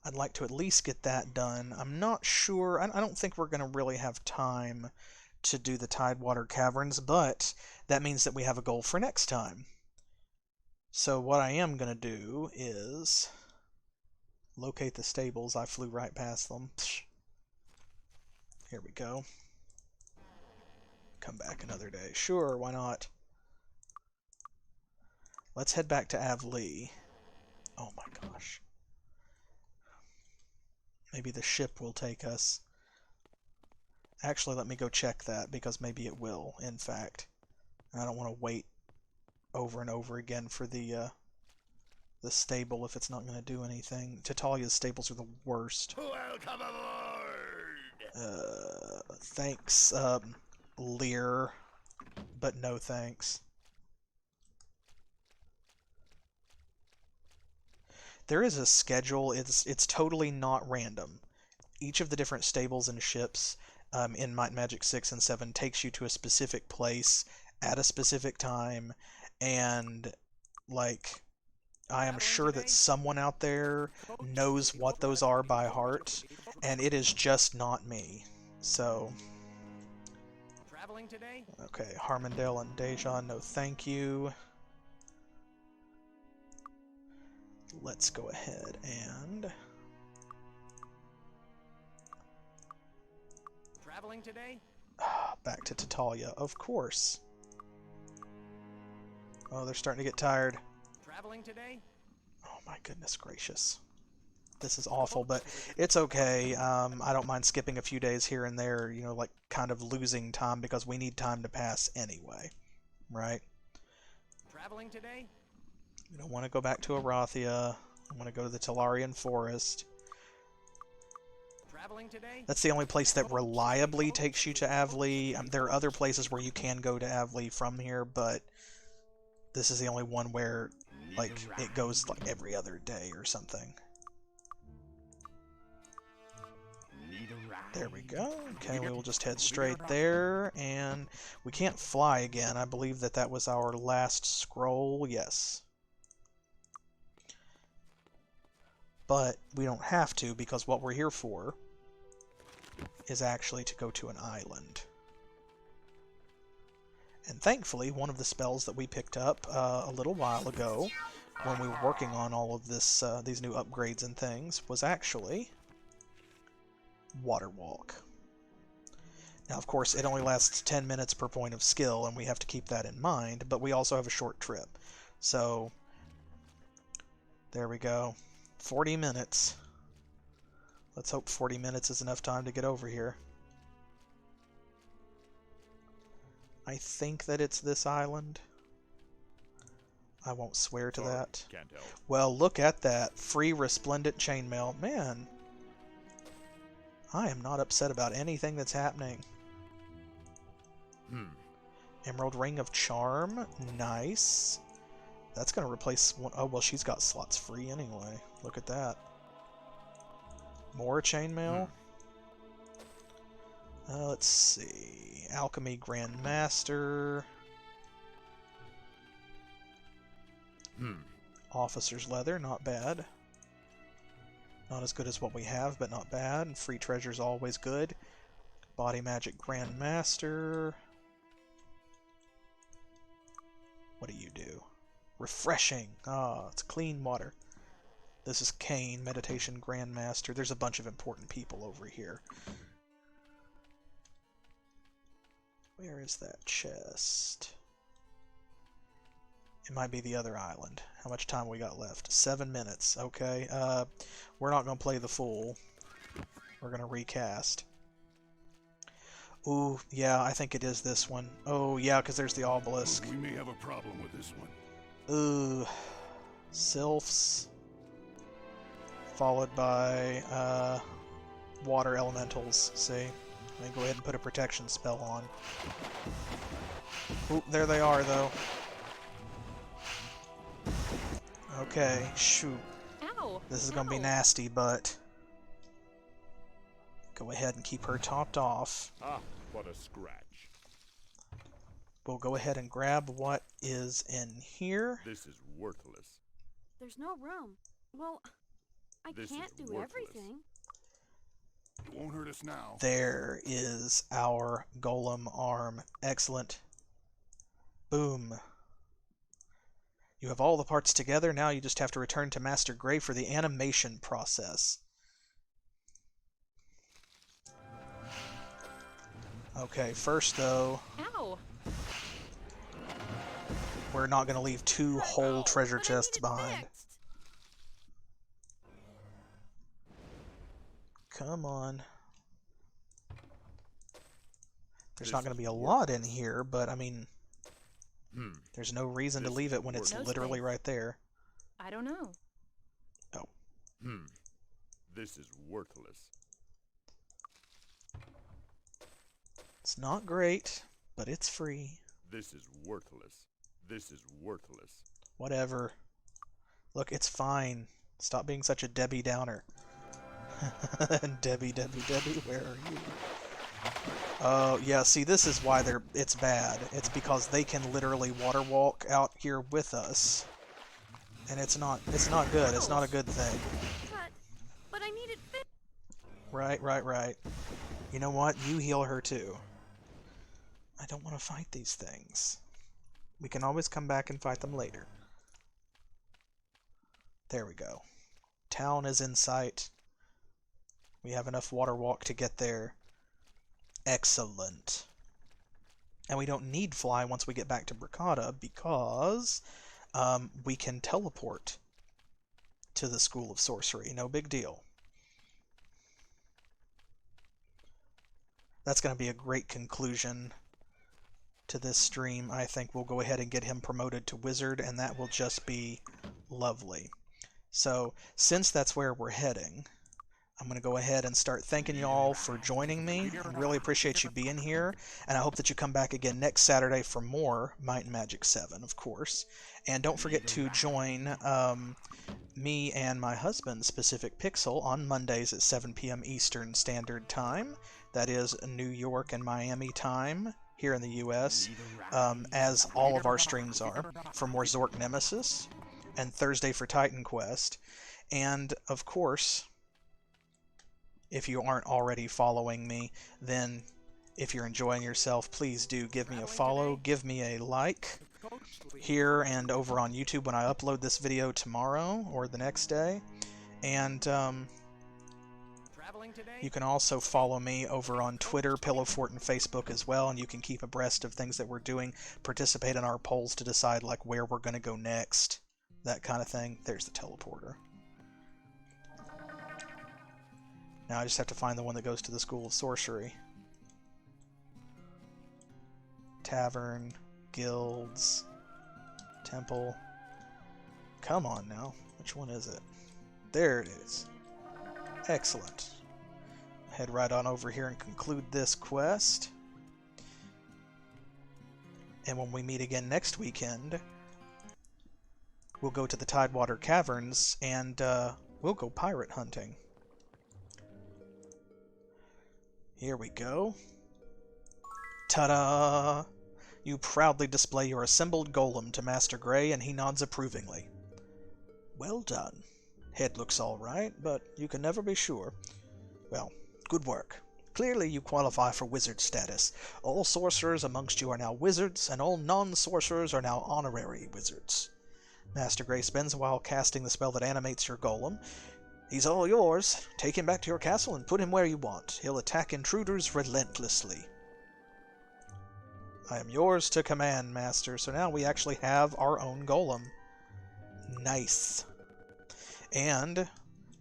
I'd like to at least get that done. I'm not sure. I don't think we're going to really have time to do the Tidewater Caverns, but that means that we have a goal for next time. So what I am going to do is locate the stables. I flew right past them. Here we go. Come back another day. Sure, why not? Let's head back to Avli. Oh my gosh. Maybe the ship will take us. Actually, let me go check that, because maybe it will, in fact. I don't want to wait over and over again for the stable if it's not going to do anything. Tatalia's stables are the worst. Welcome aboard! Thanks, Lear, but no thanks. There is a schedule. It's totally not random. Each of the different stables and ships in Might and Magic 6 and 7 takes you to a specific place at a specific time, and like I am sure that someone out there knows what those are by heart, and it is just not me. So Traveling today? okay, Harmondale and Deja, no thank you. Let's go ahead and Traveling today? back to Tatalia, of course. Oh, they're starting to get tired. Traveling today? Oh my goodness gracious. This is awful, but it's okay. I don't mind skipping a few days here and there, you know, like kind of losing time because we need time to pass anyway, right? Traveling today? We don't want to go back to Erathia. I want to go to the Talarian Forest. Traveling today? That's the only place that reliably takes you to Avli. There are other places where you can go to Avli from here, but this is the only one where, like, it goes like every other day or something. There we go. Okay, we will just head straight there, and we can't fly again. I believe that that was our last scroll. Yes. But we don't have to, because what we're here for is actually to go to an island. And thankfully, one of the spells that we picked up a little while ago, when we were working on all of this, these new upgrades and things, was actually Water Walk. Now, of course, it only lasts 10 minutes per point of skill, and we have to keep that in mind, but we also have a short trip. So, there we go. 40 minutes. Let's hope 40 minutes is enough time to get over here. I think that it's this island. I won't swear to that. Can't help. Well, look at that. Free resplendent chainmail. Man, I am not upset about anything that's happening. Emerald Ring of Charm. Nice. That's going to replace one. Oh, well, she's got slots free anyway. Look at that. More chainmail. Let's see. Alchemy Grandmaster. Officer's Leather, not bad. Not as good as what we have, but not bad. And free treasure's always good. Body Magic Grandmaster. What do you do? Refreshing. Ah, it's clean water. This is Kane, Meditation Grandmaster. There's a bunch of important people over here. Where is that chest? It might be the other island. How much time we got left? 7 minutes. Okay. We're not going to play the fool. We're going to recast. Ooh, yeah, I think it is this one. Oh, yeah, because there's the obelisk. We may have a problem with this one. Ooh. Sylphs. Followed by, water elementals. See? Let me go ahead and put a protection spell on. Ooh, there they are, though. Okay, shoot. Ow! This is gonna be Ow. nasty, but go ahead and keep her topped off. Ah, what a scratch. We'll go ahead and grab what is in here. This is worthless. There's no room. Well, I This can't is do worthless. everything. It won't hurt us now. There is our golem arm. Excellent. Boom. You have all the parts together. Now you just have to return to Master Gray for the animation process. Okay, first though, Ow! we're not going to leave 2 whole treasure But I need chests it behind. fixed. Come on. There's This not going to is be a lot in here, but I mean, Hmm. there's no reason to This leave is it when it's No literally space. right there. I don't know. Hmm. This is worthless. It's not great, but it's free. This is worthless. This is worthless. Whatever. Look, it's fine. Stop being such a Debbie Downer. Debbie, where are you? Oh, yeah, see, this is why it's bad. It's because they can literally water walk out here with us. And it's not good. It's not a good thing. But I need it fixed. Right. You know what? You heal her too. I don't want to fight these things. We can always come back and fight them later. There we go. Town is in sight. We have enough water walk to get there. Excellent. And we don't need fly once we get back to Bricata because we can teleport to the School of Sorcery. No big deal. That's going to be a great conclusion to this stream. I think we'll go ahead and get him promoted to Wizard, and that will just be lovely. So, since that's where we're heading, I'm going to go ahead and start thanking you all for joining me. I really appreciate you being here, and I hope that you come back again next Saturday for more Might and Magic 7, of course. And don't forget to join me and my husband, Specific Pixel, on Mondays at 7 p.m. Eastern Standard Time. That is New York and Miami time here in the U.S., as all of our streams are, for more Zork Nemesis, and Thursday for Titan Quest. And, of course, if you aren't already following me, then if you're enjoying yourself, please do give me a follow, give me a like here and over on YouTube when I upload this video tomorrow or the next day. And Traveling today? you can also follow me over on Twitter, Pillowfort, and Facebook as well, and you can keep abreast of things that we're doing, participate in our polls to decide like where we're going to go next, that kind of thing. There's the teleporter. Now I just have to find the one that goes to the School of Sorcery. Tavern, guilds, temple. Come on now. Which one is it? There it is. Excellent. Head right on over here and conclude this quest. And when we meet again next weekend, we'll go to the Tidewater Caverns and we'll go pirate hunting. Here we go. Ta-da! You proudly display your assembled golem to Master Gray, and he nods approvingly. Well done. Head looks all right, but you can never be sure. Well, good work. Clearly you qualify for wizard status. All sorcerers amongst you are now wizards, and all non-sorcerers are now honorary wizards. Master Gray spends a while casting the spell that animates your golem. He's all yours. Take him back to your castle and put him where you want. He'll attack intruders relentlessly. I am yours to command, Master. So now we actually have our own golem. Nice. And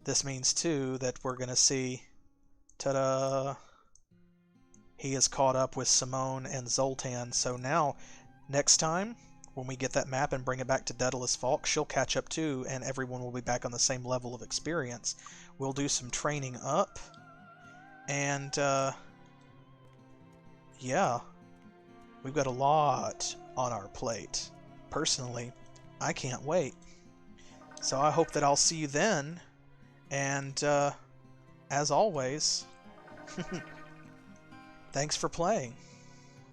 this means, too, that we're going to see... Ta-da! He is caught up with Simone and Zoltan. So now, next time, when we get that map and bring it back to Daedalus Falk, she'll catch up too, and everyone will be back on the same level of experience. We'll do some training up. And, yeah. We've got a lot on our plate. Personally, I can't wait. So I hope that I'll see you then. And, as always, thanks for playing.